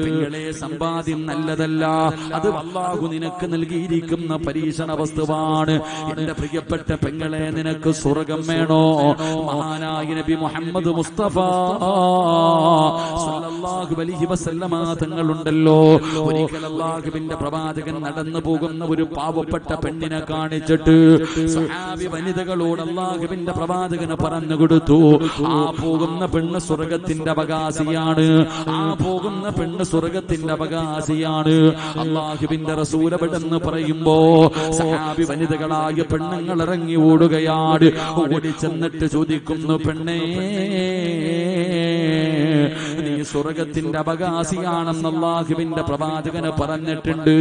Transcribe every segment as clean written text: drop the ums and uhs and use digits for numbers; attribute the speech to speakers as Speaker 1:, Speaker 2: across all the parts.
Speaker 1: പെങ്ങളെ സമ്പാദ്യം നല്ലതല്ല, അത് അല്ലാഹു നിനക്ക് നൽകിയിരിക്കുന്ന പരീക്ഷണ വസ്തുവാണ്. എന്റെ പ്രിയപ്പെട്ട പെങ്ങളെ, നിനക്ക് സ്വർഗം വേണോ? മഹാനായ നബി മുഹമ്മദ് മുസ്തഫ സല്ലല്ലാഹു അലൈഹി വസല്ലമ തങ്ങളുണ്ടല്ലോ, ഒരിക്കൽ അല്ലാഹുവിന്റെ പ്രവാചകൻ നടന്നു പോകുന്ന ഒരു പാവപ്പെട്ട പെണ്ണിനെ കാണിച്ചിട്ട് സ്വഹാബി വനിതകളോട് അല്ലാഹുവിന്റെ പ്രവാചകന് പറഞ്ഞു കൊടുത്തു, ആ പോകുന്ന പെണ്ണ് സ്വർഗത്തിന്റെ അവകാശിയാണ്, ആ പോകുന്ന പെണ്ണ് സ്വർഗത്തിന്റെ അവകാശിയാണ്. അല്ലാഹുവിന്റെ റസൂൽ എന്ന് പറയുമ്പോ സ്വഹാബി വനിതകളായ പെണ്ണുങ്ങൾ ഇറങ്ങി ഓടുകയാണ്. ഓടി ചെന്നിട്ട് ചോദിക്കുന്നു, പെണ്ണേ, നീ സ്വർഗത്തിന്റെ അവകാശിയാണെന്ന് അല്ലാഹുവിന്റെ പ്രവാചകന് പറഞ്ഞിട്ടുണ്ട്.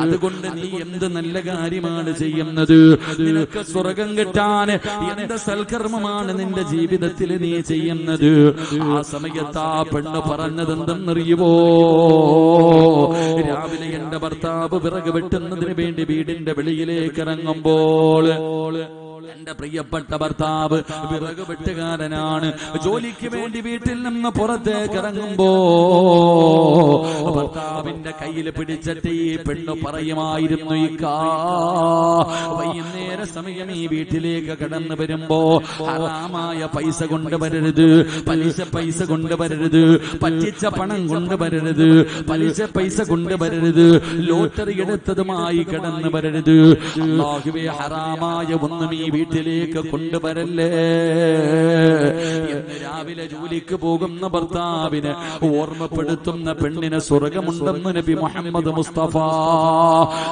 Speaker 1: അതുകൊണ്ട് നീ എന്ത് നല്ല കാര്യമാണ് ചെയ്യുന്നത്? നിനക്ക് സ്വർഗം കിട്ടാൻ എന്ത് സൽക്കർമ്മമാണ് നിന്റെ ജീവിതത്തിൽ നീ ചെയ്യുന്നത്? ആ സമയത്ത് ആ പെണ്ണ് പറഞ്ഞത് എന്തെന്നറിയുവോ? രാവിലെ എന്റെ ഭർത്താവ് വിറക് വെട്ടുന്നതിന് വേണ്ടി വീടിന്റെ വെളിയിലേക്ക് ഇറങ്ങുമ്പോൾ എന്റെ പ്രിയപ്പെട്ട ഭർത്താവ് വിറക് വെട്ടുകാരനാണ്. ജോലിക്ക് വേണ്ടി വീട്ടിൽ നിന്ന് പുറത്തേക്ക് ഇറങ്ങുമ്പോ ഭർത്താവിന്റെ കയ്യിൽ പിടിച്ചിട്ട് ഈ പെണ്ണ് പറയുമായിരുന്നു, ഇക്കാ വൈകുന്നേര സമയം ഈ വീട്ടിലേക്ക് കടന്നു വരുമ്പോ ഹറാമായ പൈസ കൊണ്ടുവരരുത്, പലിശ പൈസ കൊണ്ടുവരരുത്, പറ്റിച്ച പണം കൊണ്ടുവരരുത്, പലിശ പൈസ കൊണ്ടുവരരുത്, ലോട്ടറി എടുത്തതുമായി കടന്നു വരരുത്. അല്ലാഹുവേ, ഹറാമായ ഒന്നും ഈ വീട്ടിലേക്ക് കൊണ്ടുവരല്ലേ എന്ന് രാവിലെ ജോലിക്ക് പോകുന്ന ഭർത്താവിന് ഓർമ്മപ്പെടുത്തുന്ന പെണ്ണിന് സ്വർഗമുണ്ടെന്ന് നബി മുഹമ്മദ് മുസ്തഫ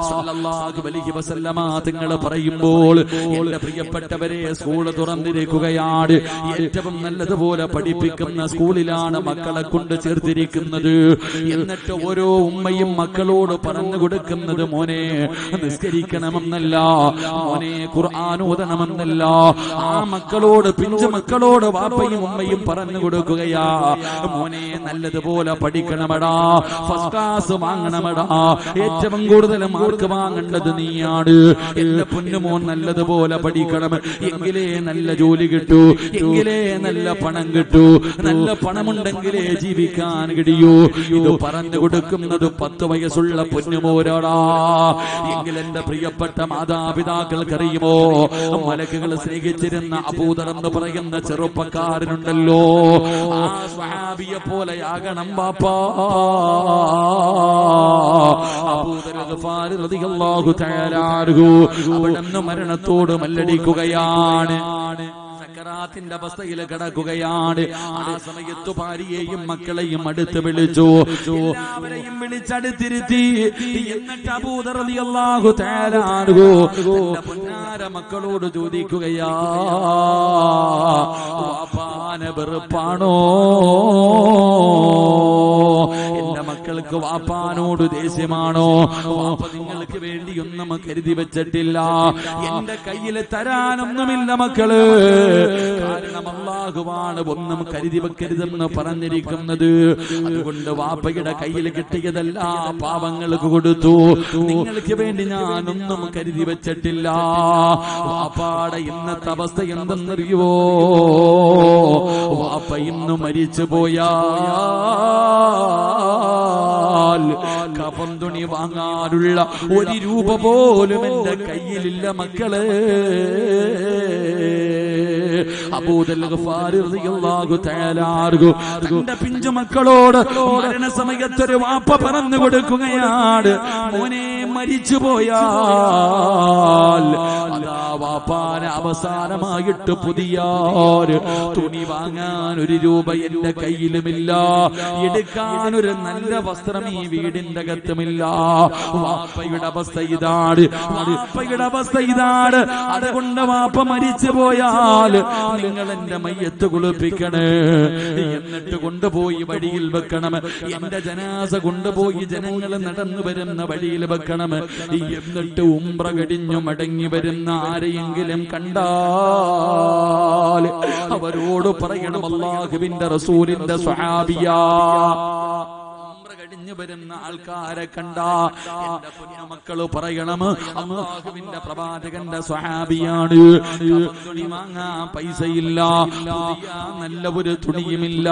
Speaker 1: സല്ലല്ലാഹു അലൈഹി വസല്ലമ തങ്ങൾ പറയുമ്പോൾ, എന്റെ പ്രിയപ്പെട്ടവരെ, സ്കൂൾ തുറന്നിരിക്കുകയാണ്. ഏറ്റവും നല്ലതുപോലെ പഠിപ്പിക്കുന്ന സ്കൂളിലാണ് മക്കളെ കൊണ്ട് ചേർത്തിരിക്കുന്നത്. എന്നിട്ട് ഓരോ ഉമ്മയും മക്കളോട് പറഞ്ഞു കൊടുക്കുന്നത്, മോനെ നിസ്കരിക്കണമെന്നല്ല, മോനെ ഖുർആൻ ഓതണമെന്നല്ല. ആ മക്കളോട്, പിഞ്ചു മക്കളോട് വാപ്പയും ഉമ്മയും പറഞ്ഞു കൊടുക്കുകയാ, മോനെ നല്ലതുപോലെ പഠിക്കണമടാ, ഫസ്റ്റ് ക്ലാസ് വാങ്ങണമടാ, ഏറ്റവും കൂടുതൽ മാർക്ക് വാങ്ങേണ്ടത് നീയാണ്. എന്റെ പൊന്നുമോൻ നല്ലതുപോലെ പഠിക്കണം, എങ്കിലേ നല്ല ജോലി കിട്ടൂ, എങ്കിലേ നല്ല പണം കിട്ടൂ, നല്ല പണമുണ്ടെങ്കിലേ ജീവിക്കാൻ കഴിയൂ. ഇത് പറഞ്ഞു കൊടുക്കുന്നത് 10 വയസ്സുള്ള പൊന്നുമോരാടാ. എങ്കിൽ എന്റെ പ്രിയപ്പെട്ട മാതാപിതാക്കൾക്കറിയുമോ, മലക്കുകൾ സ്നേഹിച്ചിരുന്ന അബൂദർ എന്ന് പറയുന്ന ചെറുപ്പക്കാരനുണ്ടല്ലോ, ആ സ്വഹാബിയെ പോലെയാകണം ബാപ്പാ. അബൂദർ ഗഫാരി റളിയല്ലാഹു തആല അൻഹു അവിടുന്ന് മരണത്തോട് മല്ലടിക്കുകയാണ്, സക്കറാത്തിന്റെ അവസ്ഥയിൽ കിടക്കുകയാണ്. ആ സമയത്ത് ഭാര്യയെയും മക്കളെയും അടുത്ത് വിളിച്ചു, എല്ലാവരെയും വിളിച്ചടുത്തിരുത്തി. എന്നിട്ട് അബൂദർ റളിയല്ലാഹു തആല അൻഹു തന്റെ പൊന്നാര മക്കളോട് ചോദിക്കുകയാ, വാപ്പാനെ വെറുപ്പാണോ? എന്റെ മക്കൾക്ക് വാപ്പാനോട് ദേഷ്യമാണോ? വാപ്പ നിങ്ങൾക്ക് വേണ്ടിയൊന്നും കരുതി വെച്ചിട്ടില്ല, എന്റെ കയ്യിൽ തരാനൊന്നുമില്ല മക്കള്. കാരണം അല്ലാഹുവാണ് ഒന്നും കരുതി വെക്കരുതെന്ന് പറഞ്ഞിരിക്കുന്നത്. അതുകൊണ്ട് വാപ്പയുടെ കയ്യിൽ കിട്ടിയതല്ല പാവങ്ങൾക്ക് കൊടുത്തു. നിങ്ങൾക്ക് വേണ്ടി ഞാനൊന്നും കരുതി വെച്ചിട്ടില്ല. വാപ്പാടെ ഇന്നത്തെ അവസ്ഥ എന്തെന്നറിയുവോ? വാപ്പ ഇന്ന് മരിച്ചു പോയാൽ കഫൻ തുണി വാങ്ങാനുള്ള 1 രൂപ പോലും എന്റെ കയ്യിലില്ല മക്കളെ. അബൂദർ ഗഫാരി റളിയല്ലാഹു തആല അൻഹു തന്റെ പിഞ്ചു മക്കളോട് മരണസമയത്തൊരു വാപ്പ പറഞ്ഞു കൊടുക്കുകയാണ്, മോനെ മരിച്ചു പോയാൽ അതാ വാപ്പാനെ അവസാനമായിട്ട് പുതിയ തുണി വാങ്ങാൻ 1 രൂപ എന്റെ കയ്യിലുമില്ല, എടുക്കാൻ ഒരു നല്ല വസ്ത്രം ഈ വീടിന്റെ അകത്തുമില്ല. വാപ്പയുടെ അവസ്ഥ ഇതാണ്, വാപ്പയുടെ അവസ്ഥ ഇതാണ്. അതുകൊണ്ട് വാപ്പ മരിച്ചു പോയാൽ നിങ്ങൾ എന്റെ മയ്യത്ത് കുളിപ്പിക്കണേ, എന്നിട്ട് കൊണ്ടുപോയി വഴിയിൽ വെക്കണം. എന്റെ ജനാസ കൊണ്ടുപോയി ജനങ്ങൾ നടന്നു വരുന്ന വഴിയിൽ വെക്കണം. എന്നിട്ട് ഉംറ കഴിഞ്ഞു മടങ്ങി വരുന്ന ആരെയെങ്കിലും കണ്ടാൽ അവരോട് പറയണം, അല്ലാഹുവിന്റെ റസൂലിന്റെ സ്വഹാബിയാ, കഴിഞ്ഞു വരുന്ന ആൾക്കാരെ കണ്ട എന്റെ പൊന്നുമക്കള് പറയണം, അല്ലാഹുവിന്റെ പ്രവാചകന്റെ സ്വഹാബിയാണ്. തുണി വാങ്ങാൻ പൈസയില്ല, നല്ല ഒരു തുണിയുമില്ല.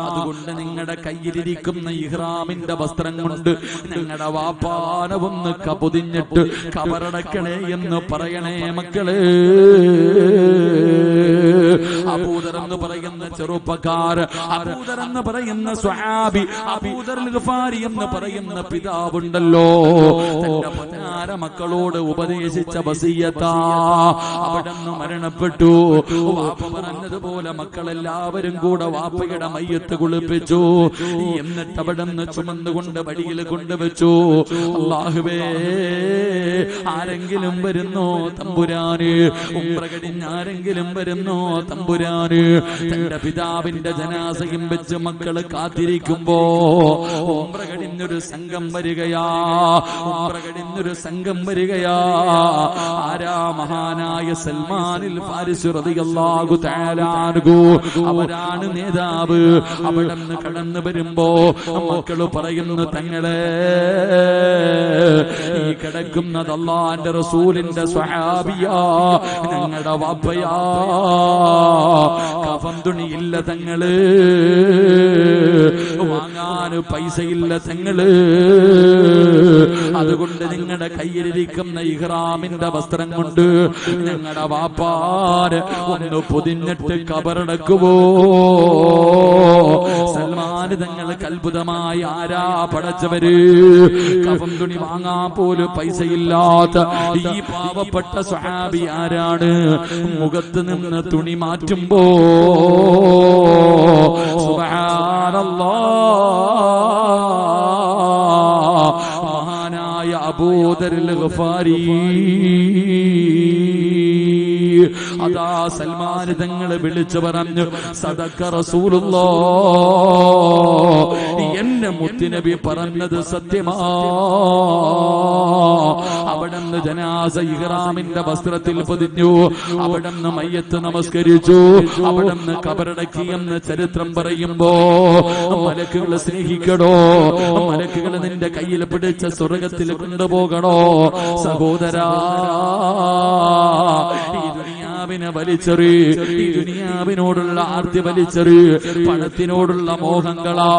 Speaker 1: അതുകൊണ്ട് നിങ്ങളുടെ കയ്യിലിരിക്കുന്ന ഇഹ്റാമിന്റെ വസ്ത്രം കൊണ്ട് നിങ്ങളുടെ വാപ്പാനെ ഒന്ന് പൊതിഞ്ഞിട്ട് കബറടക്കണേ എന്ന് പറയണേ മക്കളെ. അബൂദർ എന്ന് പറയുന്ന ചെറുപ്പക്കാർ, അബൂദർ എന്ന് പറയുന്ന സ്വഹാബി, അബൂദർ ഗിഫാരി എന്ന് പറയുന്ന പിതാവുണ്ടല്ലോ, തന്റെ പൊന്നാര മക്കളോട് ഉപദേശിച്ച വസിയത്താ അവിടുന്ന് മരണപ്പെട്ടു. വാപ്പ പറഞ്ഞതുപോലെ മക്കളെല്ലാവരും കൂടെ വാപ്പയുടെ മയ്യത്ത് കുളിപ്പിച്ചു. എന്നിട്ട് അവിടുന്ന് ചുമന്നുകൊണ്ട് വഴിയിൽ കൊണ്ടുവച്ചു. അല്ലാഹുവേ, ആരെങ്കിലും വരുന്നോ തമ്പുരാന്? ഉംറ കഴിഞ്ഞ് ആരെങ്കിലും വരുന്നോ തമ്പുരാന്? തന്റെ പിതാവിന്റെ ജനാസയും വെച്ച് മക്കള് കാത്തിരിക്കുമ്പോ ഉംറ കഴിഞ്ഞൊരു സംഘം വരികയാ, ഉംറ കഴിഞ്ഞൊരു സംഘം വരികയാ. ആരാ? മഹാനായ സൽമാനിൽ ഫാരിസി റളിയല്ലാഹു തആല അൻഹു, അവരാണ് നേതാവ്. അവിടെ നിന്ന് കടന്നു വരുമ്പോ മക്കള് പറയുന്നു, തങ്ങളെ, ഈ കിടക്കുന്നത് അല്ലാഹുവിന്റെ റസൂലിന്റെ സ്വഹാബിയാ, ഞങ്ങളുടെ വാപ്പയാ. കഫൻ തുണിയില്ല തങ്ങള്, വാങ്ങാൻ പൈസയില്ല തങ്ങള്. അതുകൊണ്ട് നിങ്ങളുടെ കയ്യിലിരിക്കുന്ന ഇഹ്റാമിന്റെ വസ്ത്രം കൊണ്ട് ഞങ്ങളുടെ വാപ്പാര് ഒന്ന് പൊതിഞ്ഞിട്ട് കബറടക്കുവോ? സൽമാൻ തങ്ങൾക്ക് അത്ഭുതമായി, ആരാ പടച്ചവര്? കഫൻ തുണി വാങ്ങാൻ പോലും പൈസയില്ലാത്ത ഈ പാവപ്പെട്ട സ്വഹാബി ആരാണ്? മുഖത്ത് നിന്ന് തുണി മാറ്റുമ്പോ സുബ്ഹാനല്ലാഹ്, മഹാനായ അബൂദർ ഗിഫാരി അതാ സൽമാൻ തങ്ങളെ വിളിച്ചു പറഞ്ഞു, സദഖ റസൂലുള്ളാഹ്, എന്റെ മുത്തുനബി പറഞ്ഞത് സത്യമാ. അവിടുന്ന് ജനാസ ഇഹ്റാമിന്റെ വസ്ത്രത്തിൽ പൊതിഞ്ഞു, അവിടുന്ന് മയ്യത്ത് നമസ്കരിച്ചു, അവിടുന്ന് കബറടക്കിയെന്ന് ചരിത്രം പറയുമ്പോ മലക്കുകൾ സ്നേഹിക്കണോ? മലക്കുകൾ നിന്റെ കയ്യിൽ പിടിച്ച സ്വർഗത്തിൽ കൊണ്ടുപോകണോ? സഹോദരാ, ഈ ദുനിയാവിനെ വലിച്ചെറി, ഈ ദുനിയാവിനോടുള്ള ആർത്തി വലിച്ചെറി. പണത്തിനോടുള്ള മോഹങ്ങളാ,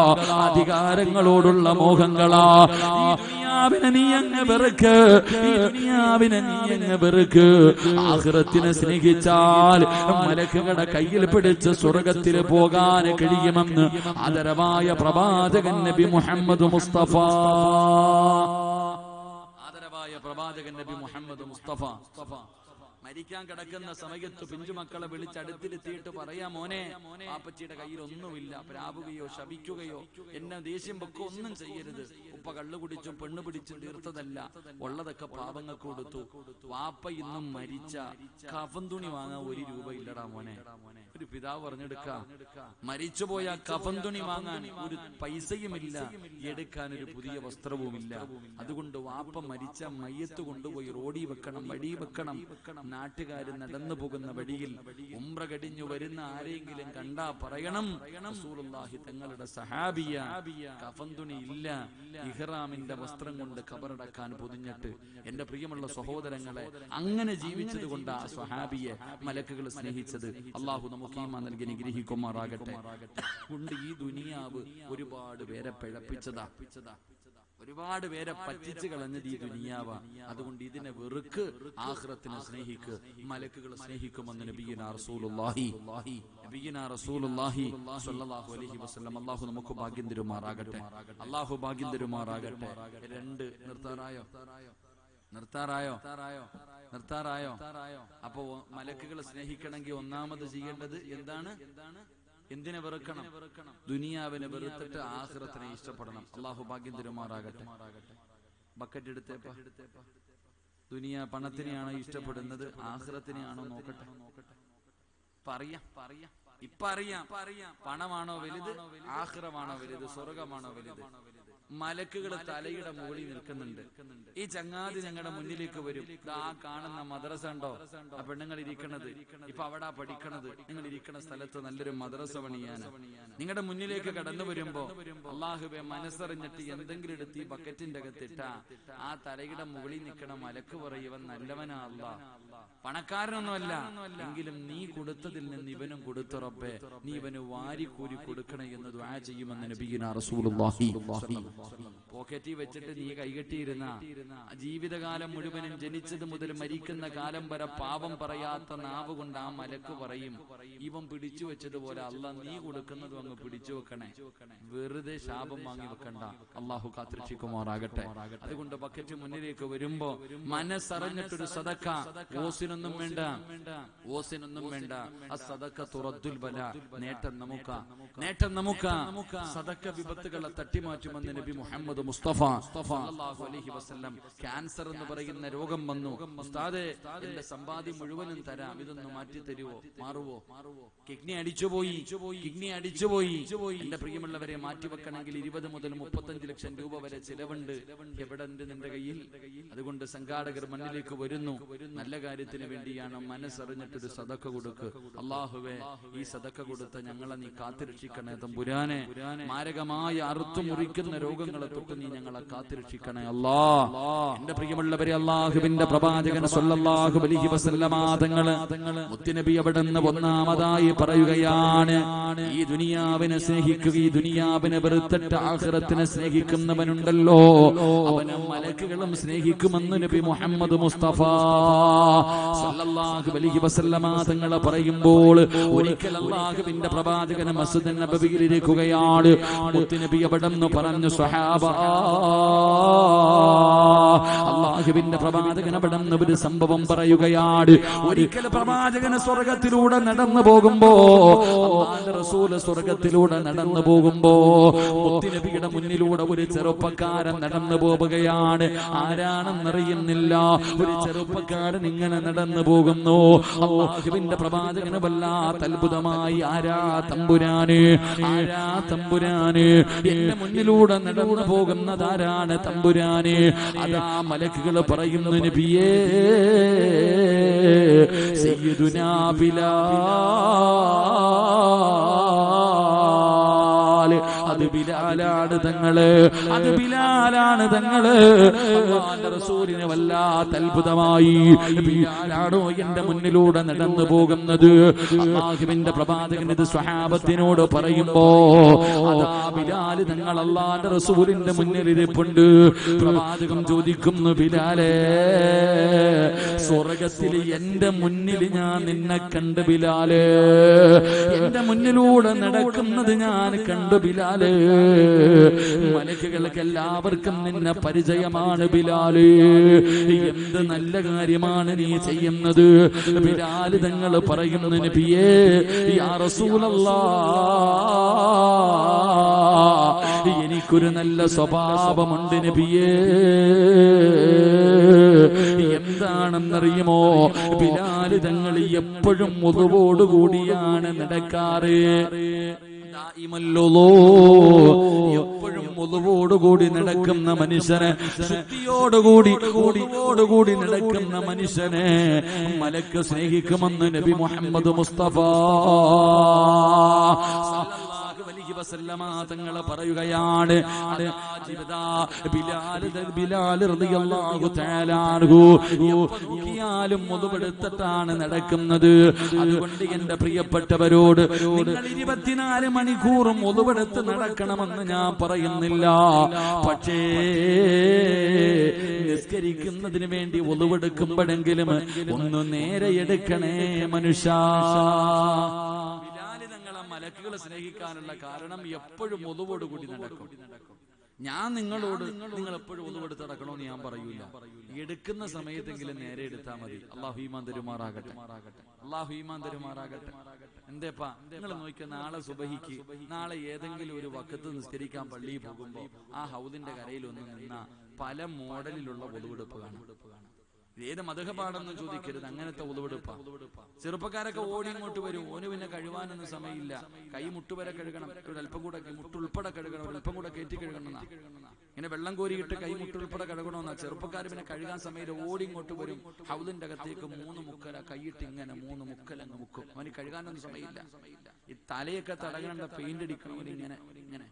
Speaker 1: അധികാരങ്ങളോടുള്ള മോഹങ്ങളാ. ഈ ദുനിയാവിനെ നീ അങ്ങ് വെറുക്ക്, ഈ ദുനിയാവിനെ നീ അങ്ങ് വെറുക്ക്. ആഖിറത്തിനെ സ്നേഹിച്ചാൽ മലക്കുകളുടെ കയ്യിൽ പിടിച്ച് സ്വർഗത്തിൽ പോകാൻ കഴിയുമെന്ന് ആദരവായ പ്രവാചകൻ നബി മുഹമ്മദ് മുസ്തഫ, ആദരവായ പ്രവാചകൻ നബി മുഹമ്മദ് മുസ്തഫ മരിക്കാൻ കിടക്കുന്ന സമയത്ത് പിഞ്ചുമക്കളെ വിളിച്ചടുത്തിലെത്തിയിട്ട് പറയാ, മോനെ, പാപ്പച്ചിയുടെ കയ്യിൽ ഒന്നുമില്ല, പ്രാവുകയോ ശപിക്കുകയോ എന്നെ ദേഷ്യം വെക്കോ ഒന്നും ചെയ്യരുത്. ഉപ്പ കള്ളു കുടിച്ചും പെണ്ണു പിടിച്ചും തീർത്തതല്ല, ഉള്ളതൊക്കെ പാവങ്ങൾക്ക് കൊടുത്തു. വാപ്പ ഇന്നും മരിച്ച കഫൻ തുണി വാങ്ങാൻ 1 രൂപ ഇല്ലടാ മോനെ. ഒരു പിതാവ് പറഞ്ഞെടുക്ക, മരിച്ചുപോയ കഫൻ തുണി വാങ്ങാൻ ഒരു പൈസയുമില്ല, എടുക്കാൻ ഒരു പുതിയ വസ്ത്രവുമില്ല. അതുകൊണ്ട് വാപ്പ മരിച്ച മയ്യത്ത് കൊണ്ടുപോയി റോഡി വെക്കണം, വഴി വെക്കണം. നാട്ടുകാർ നടന്നു പോകുന്ന വഴിയിൽ ഉംറ കഴിഞ്ഞു വരുന്ന ആരെങ്കിലും കണ്ടാ പറയണം, റസൂലുള്ളാഹി തങ്ങളുടെ സഹാബിയ, കഫൻ തുണി ഇല്ല, ഇഹ്റാമിന്റെ വസ്ത്രം കൊണ്ട് ഖബറടക്കാൻ പൊതിഞ്ഞിട്ട്. എന്റെ പ്രിയമുള്ള സഹോദരങ്ങളെ, അങ്ങനെ ജീവിച്ചത് കൊണ്ട് ആ സ്വഹാബിയെ മലക്കുകൾ സ്നേഹിച്ചത്. അള്ളാഹു നമുക്ക് ഈമാൻ നൽകി അനുഗ്രഹിക്കുമാറാകട്ടെ. കൊണ്ട് ഈ ദുനിയാവ് ഒരുപാട് പേരെ പിഴപ്പിച്ചതാ, ഒരുപാട് പേരെ പറ്റിച്ചു കളഞ്ഞത് ഈ ദുനിയാവ. അതുകൊണ്ട് ഇതിനെ വെറുക്ക്, ആഖിറത്തിനെ സ്നേഹിക്ക്. മലക്കുകളെ സ്നേഹിക്കുമെന്ന് നബിയുനാ റസൂലുള്ളാഹി സ്വല്ലല്ലാഹു അലൈഹി വസല്ലം. അല്ലാഹു നമുക്ക് ഭാഗ്യം തരുമാറാകട്ടെ, അല്ലാഹു ഭാഗ്യം തരുമാറാകട്ടെ. 2 നിർത്താറായോ? അപ്പോ മലക്കുകളെ സ്നേഹിക്കണമെങ്കിൽ ഒന്നാമത് ചെയ്യേണ്ടത് എന്താണ്? എന്തിനെ വെറുക്കണം? ദുനിയാവിനെ വെറുത്തിട്ട് ആഖിറത്തിനെ ഇഷ്ടപ്പെടണം. അല്ലാഹു ഭാഗ്യം തരുമാറാകട്ടെ. ബക്കറ്റ് എടുത്തേപ്പ. ദുനിയ പണത്തിനെയാണോ ഇഷ്ടപ്പെടുന്നത്, ആഖിറത്തിനെയാണോ നോക്കട്ടെ? ഇപ്പൊ അറിയാം പണമാണോ വലുത്, ആഖിറമാണോ വലുത്, സ്വർഗമാണോ വലുത്? മലക്കുകൾ തലയുടെ മുകളിൽ നിൽക്കുന്നുണ്ട്. ഈ ചങ്ങാതി ഞങ്ങളുടെ മുന്നിലേക്ക് വരും. ആ കാണുന്ന മദ്രസ ഉണ്ടോ, ആ പെണ്ണുങ്ങൾ ഇരിക്കണത്, ഇപ്പൊ അവിടെ പഠിക്കണത്, നിങ്ങൾ ഇരിക്കുന്ന സ്ഥലത്ത് നല്ലൊരു മദ്രസ പണിയാണ്. നിങ്ങളുടെ മുന്നിലേക്ക് കടന്നു വരുമ്പോ അള്ളാഹുവെ മനസ്സറിഞ്ഞിട്ട് എന്തെങ്കിലും എടുത്ത് ഈ ബക്കറ്റിന്റെ അകത്തിട്ട ആ തലയുടെ മുകളിൽ നിൽക്കണ മലക്ക് പറയും, ഇവൻ നല്ലവനാ അല്ലാ, പണക്കാരനൊന്നുമല്ല, എങ്കിലും നീ കൊടുത്തതിൽ നിന്ന് ഇവനും കൊടുത്തു റബ്ബേ, നീ ഇവന് വാരിക്കൂരി കൊടുക്കണേ എന്ന് ദുആ ചെയ്യുമെന്ന് നബിയുനാ റസൂലുള്ളാഹി. പോക്കറ്റിൽ വെച്ചിട്ട് നീ കൈകെട്ടിയിരുന്ന ജീവിതകാലം മുഴുവനും ജനിച്ചത് മുതൽ മരിക്കുന്ന കാലം വരെ പാപം പറയാത്ത നാവ് കൊണ്ട് ആ മലക്ക് പറയും, ഇവൻ പിടിച്ചു വെച്ചതുപോലെ അല്ലാ നീ കൊടുക്കുന്നതും അങ്ങ് പിടിച്ചു വെക്കണേ, വെറുതെ ശാപം വാങ്ങി വെക്കണ്ട. അള്ളാഹു കാത്തിരക്ഷിക്കുമാറാകട്ടെ. അതുകൊണ്ട് ബക്കറ്റ് മുന്നിലേക്ക് വരുമ്പോ മനസ്സറിഞ്ഞിട്ടൊരു സദക്ക, ഓസിനൊന്നും വേണ്ട, ഓസിനൊന്നും വേണ്ട. അസ്സദക്ക തുറദ്ദുൽ ബലാ, നേട്ടം നമുക്ക്, നേട്ടം നമുക്ക്. സദക്ക വിപത്തുകളെ തട്ടിമാറ്റുമെന്ന് നബി മുഹമ്മദ് മുസ്തഫ സല്ലല്ലാഹു അലൈഹി വസല്ലം. ക്യാൻസർ എന്ന് പറയുന്ന രോഗം വന്നു, ഉസ്താദേ എന്റെ സമ്പാദ്യം മുഴുവനും തരാം, ഇതൊന്ന് മാറ്റി തരുവോ, മാറുവോ? Kidney അടിച്ചുപോയി, kidney അടിച്ചുപോയി. എന്റെ പ്രിയമുള്ളവരെ, മാറ്റിവെക്കണമെങ്കിൽ 20 മുതൽ 35 ലക്ഷം രൂപ വരെ ചിലവുണ്ട്. എവിടെ ഉണ്ട് നിന്റെ കയ്യിൽ? അതുകൊണ്ട് സംഘാടകർ മണ്ണിലേക്ക് വരുന്നു, നല്ല കാര്യത്തിന് വേണ്ടിയാണ്. മനസ്സറിഞ്ഞിട്ടൊരു സദക്ക കൊടുക്ക്. അള്ളാഹുവേ, ഈ സദക്ക കൊടുത്ത ഞങ്ങളെ നീ കാത്തുരക്ഷിക്കണേ തമ്പുരാനെ. മാരകമായ അറുത്തു മുറിക്കുന്ന രോഗങ്ങളെ തൊട്ട് നീ ഞങ്ങളെ കാത്തുരക്ഷിക്കണേ അല്ലാ. എന്റെ പ്രിയമുള്ളവരെ, അള്ളാഹുവിന്റെ പ്രവാചകൻ സല്ലല്ലാഹു അലൈഹി വസല്ലമ തങ്ങള് മുത്തുനബി അവിടുന്ന് ഒന്നാമതായി പറയുകയാണ്, ഈ ദുനിയാവിനെ സ്നേഹിക്കുക, ഈ ദുനിയാവിനെ വെറുത്തിട്ട് ആഖിറത്തിനെ സ്നേഹിക്കുന്നവനുണ്ടല്ലോ, അവനെ മലക്കുകളും സ്നേഹിക്കുമെന്ന് നബി മുഹമ്മദ് മുസ്തഫ സല്ലല്ലാഹു അലൈഹി വസല്ലമ തങ്ങൾ പറയുമ്പോൾ, ഒരിക്കൽ അള്ളാഹുവിന്റെ പ്രവാചകൻ മസ്ജിദ് നബവിയിൽ ഇരിക്കുകയാണ്. മുത്തുനബി അവിടുന്ന് പറഞ്ഞു, സ്വഹാബ, അള്ളാഹുവിന്റെ പ്രവാചകൻ അവിടുന്ന് ഒരു സംഭവം പറയുകയാണ്. ഒരിക്കൽ പ്രവാചകന് സ്വർഗത്തിലൂടെ നടന്നു പോകുമ്പോ, അല്ലാഹുവിന്റെ റസൂൽ സ്വർഗത്തിലൂടെ നടന്നു പോകുമ്പോ മുത്തുനബിയുടെ മുന്നിലൂടെ ഒരു ചെറുപ്പക്കാരൻ നടന്നു പോവുകയാണ്. ആരാണെന്നറിയുന്നില്ല, ഒരു ചെറുപ്പക്കാരൻ ഇങ്ങനെ നടന്നു പോകുന്നു. അള്ളാഹുവിന്റെ പ്രവാചകന് വല്ലാത്ത അത്ഭുതമായി. ആരാ തമ്പുരാന്, ആരാ തമ്പുരാന്, എന്റെ മുന്നിലൂടെ നടന്നു പോകുന്നതാരാണ് തമ്പുരാന്? അതാ മലക്കുകൾ പറയുന്നു, നബിയേ സയ്യിദുനാ ബിലാൽ, അത് ബിലാലാണ് തങ്ങള്, അത് ബിലാലാണ് തങ്ങള്. അല്ലാഹുവിന്റെ റസൂലിന് വല്ലാത്ത അത്ഭുതമായി. ബിലാലാണോ എന്റെ മുന്നിലൂടെ നടന്നു പോകുന്നത്? അല്ലാഹുവിന്റെ പ്രവാചകൻ ഇത് സ്വഹാബത്തിനോട് പറയുമ്പോ, അതാ ബിലാൽ തങ്ങൾ അല്ലാഹുവിന്റെ റസൂലിന്റെ മുന്നിൽ ഇരിപ്പുണ്ട്. പ്രവാചകൻ ചോദിക്കുന്നു, ബിലാലേ, സ്വർഗത്തിൽ എന്റെ മുന്നിൽ ഞാൻ നിന്നെ കണ്ട് ബിലാലേ, എന്റെ മുന്നിലൂടെ നടക്കുന്നത് ഞാൻ കണ്ടു ബിലാലേ, മലക്കുകൾക്ക് എല്ലാവർക്കും നിന്നെ പരിചയമാണ് ബിലാലേ, എന്ത് നല്ല കാര്യമാണ് നീ ചെയ്യുന്നത്? ബിലാൽ തങ്ങൾ പറയുന്നു, നബിയേ യാ റസൂലല്ലാഹ്, എനിക്കൊരു നല്ല സ്വഭാവമുണ്ട് നബിയേ. എന്താണെന്നറിയുമോ? ബിലാൽ തങ്ങൾ എപ്പോഴും വുളുവോടുകൂടിയാണ് നടക്കാറ്. എപ്പോഴും വുളുവോടുകൂടി നടക്കുന്ന മനുഷ്യനെ, ശുദ്ധിയോടുകൂടി നടക്കുന്ന മനുഷ്യനെ മലക്ക് സ്നേഹിക്കുമെന്ന് നബി മുഹമ്മദ് മുസ്തഫ തങ്ങൾ പറയുകയാണ്. മുതുപെടുത്തിട്ടാണ് നടക്കുന്നത്. അതുകൊണ്ട് എന്റെ പ്രിയപ്പെട്ടവരോട്, നിങ്ങൾ 24 മണിക്കൂറും മുതുപെടുത്ത് നടക്കണമെന്ന് ഞാൻ പറയുന്നില്ല. പക്ഷേ നിസ്കരിക്കുന്നതിന് വേണ്ടി ഒതുവെടുക്കുമ്പോഴെങ്കിലും ഒന്ന് നേരെ എടുക്കണേ മനുഷ്യ. മലക്കുകളെ സ്നേഹിക്കാനുള്ള കാരണം എപ്പോഴും ഒതുവോട് കൂടി നടക്കും. ഞാൻ നിങ്ങളോട് നിങ്ങൾ എപ്പോഴും ഒതുവെടുത്ത് നടക്കണമെന്ന് ഞാൻ പറയൂല. എടുക്കുന്ന സമയത്തെങ്കിലും നേരെ എടുത്താൽ മതി. അല്ലാഹു ഈമാൻ തരുമാറാകട്ടെ, അല്ലാഹു ഈമാൻ തരുമാറാകട്ടെ. എന്തേപ്പാ നിങ്ങൾ നോക്കിയ, നാളെ സുബഹിക്ക്, നാളെ ഏതെങ്കിലും ഒരു വക്കത്ത് നിസ്കരിക്കാൻ പള്ളിയിൽ പോകുമ്പോ ആ ഹൗദിന്റെ കരയിൽ ഒന്ന് നിന്ന പല മോഡലിലുള്ള ഒതുവെടുപ്പ് കാണാം. ഏത് മദ്ഹബാണെന്ന് ചോദിക്കരുത്, അങ്ങനത്തെ ഉളുവെടുപ്പാ. ചെറുപ്പക്കാരൊക്കെ ഓടി ഇങ്ങോട്ട് വരും. ഓന് പിന്നെ കഴുകാനൊന്നും സമയമില്ല. കൈ മുട്ടുവരെ കഴുകണം, ഒരല്പം കൂടെ മുട്ടുൾപ്പെടെ കഴുകണം, ഒരല്പം കൂടെ കയറ്റി കഴുകണം. ഇങ്ങനെ വെള്ളം കോരിയിട്ട് കൈമുട്ടുൾപ്പെടെ കഴുകണമെന്നാ. ചെറുപ്പക്കാർ പിന്നെ കഴുകാൻ സമയത്ത് ഓടി ഇങ്ങോട്ട് വരും. ഹൗദിന്റെ അകത്തേക്ക് 3 മുക്കല കൈയിട്ട് ഇങ്ങനെ 3 മുക്കലങ്ങ് മുക്കും. അവന് കഴുകാനൊന്നും സമയമില്ല. ഈ തലയൊക്കെ തടകണ്ട പെയിന്റ് അടിക്കണം. ഇങ്ങനെ ഇങ്ങനെ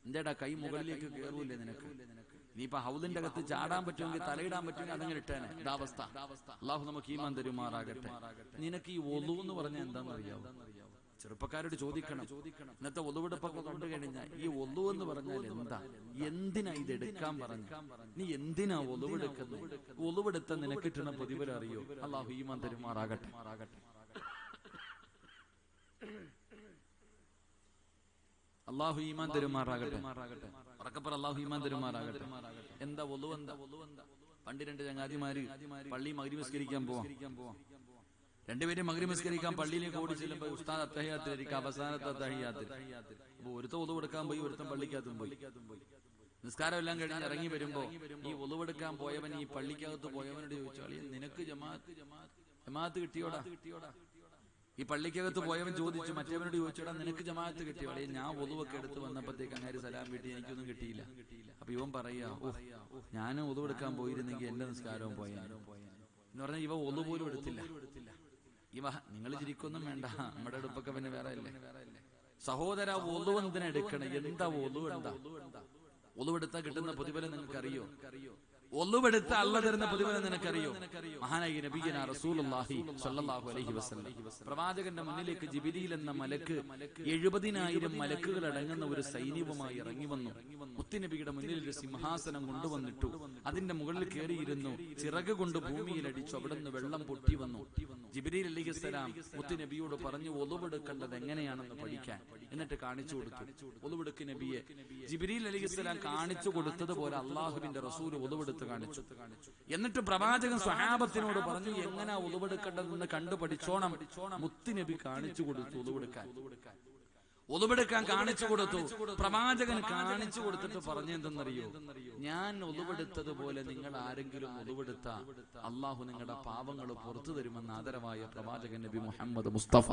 Speaker 1: എന്താടാ കൈ മുകളിലേക്ക് കയറൂല്ലേ നിനക്ക്? നീയിപ്പോ ഹൗദിന്റെ അകത്ത് ചാടാൻ പറ്റുമെങ്കിൽ തലയിടാൻ പറ്റുമെങ്കിൽ അതങ്ങനെ ഇട്ടേനെ. ഇതാവസ്ഥ. അള്ളാഹു നമുക്ക് ഈമാൻ തരുമാറാകട്ടെ. നിനക്ക് ഈ ഒളു എന്ന് പറഞ്ഞാൽ എന്താണെന്ന് അറിയാവോ? ചെറുപ്പക്കാരോട് ചോദിക്കണം. ഇന്നത്തെ ഒളുവെടുപ്പൊക്കെ കണ്ടു കഴിഞ്ഞാൽ ഈ ഒളു എന്ന് പറഞ്ഞാൽ എന്താ, എന്തിനാ ഇത് എടുക്കാൻ പറഞ്ഞു, നീ എന്തിനാ ഒളുവെടുക്കുന്നത്, ഒളുവെടുത്ത നിനക്ക് കിട്ടുന്ന പ്രതിഫലം അറിയോ? അള്ളാഹു ഈമാൻ തരുമാറാകട്ടെ. അള്ളാഹു ഈമാൻ തരുമാറാകട്ടെ. ഉറക്കപ്പറ അള്ളാഹു ഈമാൻ തരുമാറാകട്ടെ. എന്താ ഒളു? എന്താ പണ്ട് 2 ചങ്ങാതിമാര് പള്ളി മഗ്‌രിബ് നിസ്കരിക്കാൻ പോവാം. രണ്ടുപേരും മഗ്‌രിബ് നിസ്കരിക്കാൻ പള്ളിയിലേക്ക് ഓടി ചെല്ലുമ്പോൾ ഉസ്താദ് അത്തഹിയ്യാത്തിലിരിക്കും, അവസാനത്തെ അത്തഹിയ്യാത്തിൽ. അപ്പൊ ഒരുത്തൻ ഒളുവെടുക്കാൻ പോയി, ഒരുത്തൻ പള്ളിക്കകത്തും പോയി. നിസ്കാരം എല്ലാം കഴിഞ്ഞ് ഇറങ്ങി വരുമ്പോ ഈ ഒളുവെടുക്കാൻ പോയവൻ ഈ പള്ളിക്കകത്ത് പോയവനോട് ചോദിച്ചാൽ, നിനക്ക് ജമാഅത്ത് കിട്ടിയോടാ? ഈ പള്ളിക്കകത്ത് പോയവൻ ചോദിച്ചു, മറ്റേവനോട് ചോദിച്ചോടാ നിനക്ക് ജമാഅത്ത് കിട്ടിയോ? ഞാൻ ഒളുവൊക്കെ എടുത്ത് വന്നപ്പോഴത്തേക്ക് അങ്ങേര് സലാം വീട്ടി, എനിക്കൊന്നും കിട്ടിയില്ല. അപ്പൊ ഇവൻ പറയാ, ഞാൻ ഒളുവെടുക്കാൻ പോയിരുന്നെങ്കിൽ എന്റെ നിസ്കാരവും പോയാലും എന്ന് പറഞ്ഞാൽ ഇവ ഒളു പോലും എടുത്തില്ല. ഇവ നിങ്ങൾ ചിരിക്കൊന്നും വേണ്ട, നമ്മുടെ അടുപ്പൊക്കെ പിന്നെ വേറെ അല്ലേ. സഹോദര, ഒളു എന്തിനാ എടുക്കണം? എന്താ ഒളു? എന്താ ഒളുവെടുത്താൽ കിട്ടുന്ന പ്രതിഫലം നിങ്ങൾക്കറിയോ? ഒളുവെടുത്ത അല്ലാഹു തരുന്ന പ്രതിഫലം നിനക്കറിയോ? മഹാനായ നബിയനാ റസൂലുള്ളാഹി സ്വല്ലല്ലാഹു അലൈഹി വസല്ലം പ്രവാചകന്റെ മുന്നിലേക്ക് ജിബ്രീൽ എന്ന മലക്ക് 70,000 മലക്കുകൾ അടങ്ങുന്ന ഒരു സൈന്യവുമായി ഇറങ്ങി വന്നു. മുത്തുനബിയുടെ മുന്നിൽ ഒരു സിംഹാസനം കൊണ്ടുവന്നിട്ടു. അതിന്റെ മുകളിൽ കയറിയിരുന്നു. ചിറക് കൊണ്ട് ഭൂമിയിൽ അടിച്ചു. അവിടെ നിന്ന് വെള്ളം പൊട്ടി വന്നു. ജിബ്രീൽ അലൈഹിസ്സലാം മുത്തുനബിയോട് പറഞ്ഞു, ഒളുവെടുക്കേണ്ടത് എങ്ങനെയാണെന്ന് പഠിക്കാൻ. എന്നിട്ട് കാണിച്ചു കൊടുത്തു. ഒളുവെടുക്ക് നബിയെ. ജിബ്രീൽ അലൈഹിസ്സലാം കാണിച്ചു കൊടുത്തതുപോലെ അള്ളാഹുവിന്റെ റസൂൽ ഒളുവെടുത്ത് കാണിച്ചു. എന്നിട്ട് പ്രവാചകൻ സ്വഹാബത്തിനോട് പറഞ്ഞു, എങ്ങനെ ഒളുവെടുക്കേണ്ടതെന്ന് കണ്ടു പഠിച്ചോണം. മുത്തുനബി കാണിച്ചു കൊടുത്തു ഒളുവെടുക്കാൻ കാണിച്ചു കൊടുത്തു. പ്രവാചകൻ കാണിച്ചു കൊടുത്തിട്ട് പറഞ്ഞെന്തെന്നറിയോ? ഞാൻ ഒളുവെടുത്തതുപോലെ നിങ്ങൾ ആരെങ്കിലും ഒളുവെടുത്ത അള്ളാഹു നിങ്ങളുടെ പാപങ്ങൾ പുറത്തു തരുമെന്ന് ആദരവായ പ്രവാചകൻ നബി മുഹമ്മദ് മുസ്തഫ.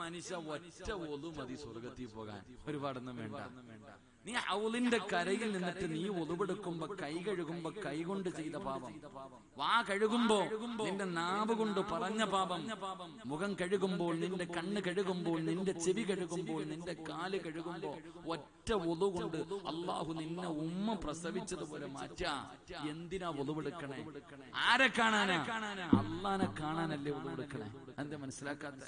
Speaker 1: മനുഷ്യ ഒറ്റ ഒളു മതി സ്വർഗത്തിൽ പോകാൻ, ഒരുപാടൊന്നും വേണ്ട. നീ ഹൗലിന്റെ കരയിൽ നിന്നിട്ട് നീ ഒളുവെടുക്കുമ്പോ കൈ കഴുകുമ്പോ കൈ കൊണ്ട് ചെയ്ത പാപം, വാ കഴുകുമ്പോ നിന്റെ നാവ് കൊണ്ട് പറഞ്ഞ പാപം, മുഖം കഴുകുമ്പോൾ, നിന്റെ കണ്ണ് കഴുകുമ്പോൾ, നിന്റെ ചെവി കഴുകുമ്പോൾ, നിന്റെ കാല് കഴുകുമ്പോ ഒറ്റ ഒളു കൊണ്ട് അള്ളാഹു നിന്നെ ഉമ്മ പ്രസവിച്ചതുപോലെ മാറ്റാ. എന്തിനാ ഒളുവെടുക്കണേ? ആരെ കാണാനാ? അള്ളാനെ കാണാനല്ലേ ഒളുവെടുക്കണേ? എന്താ മനസ്സിലാക്കാത്ത?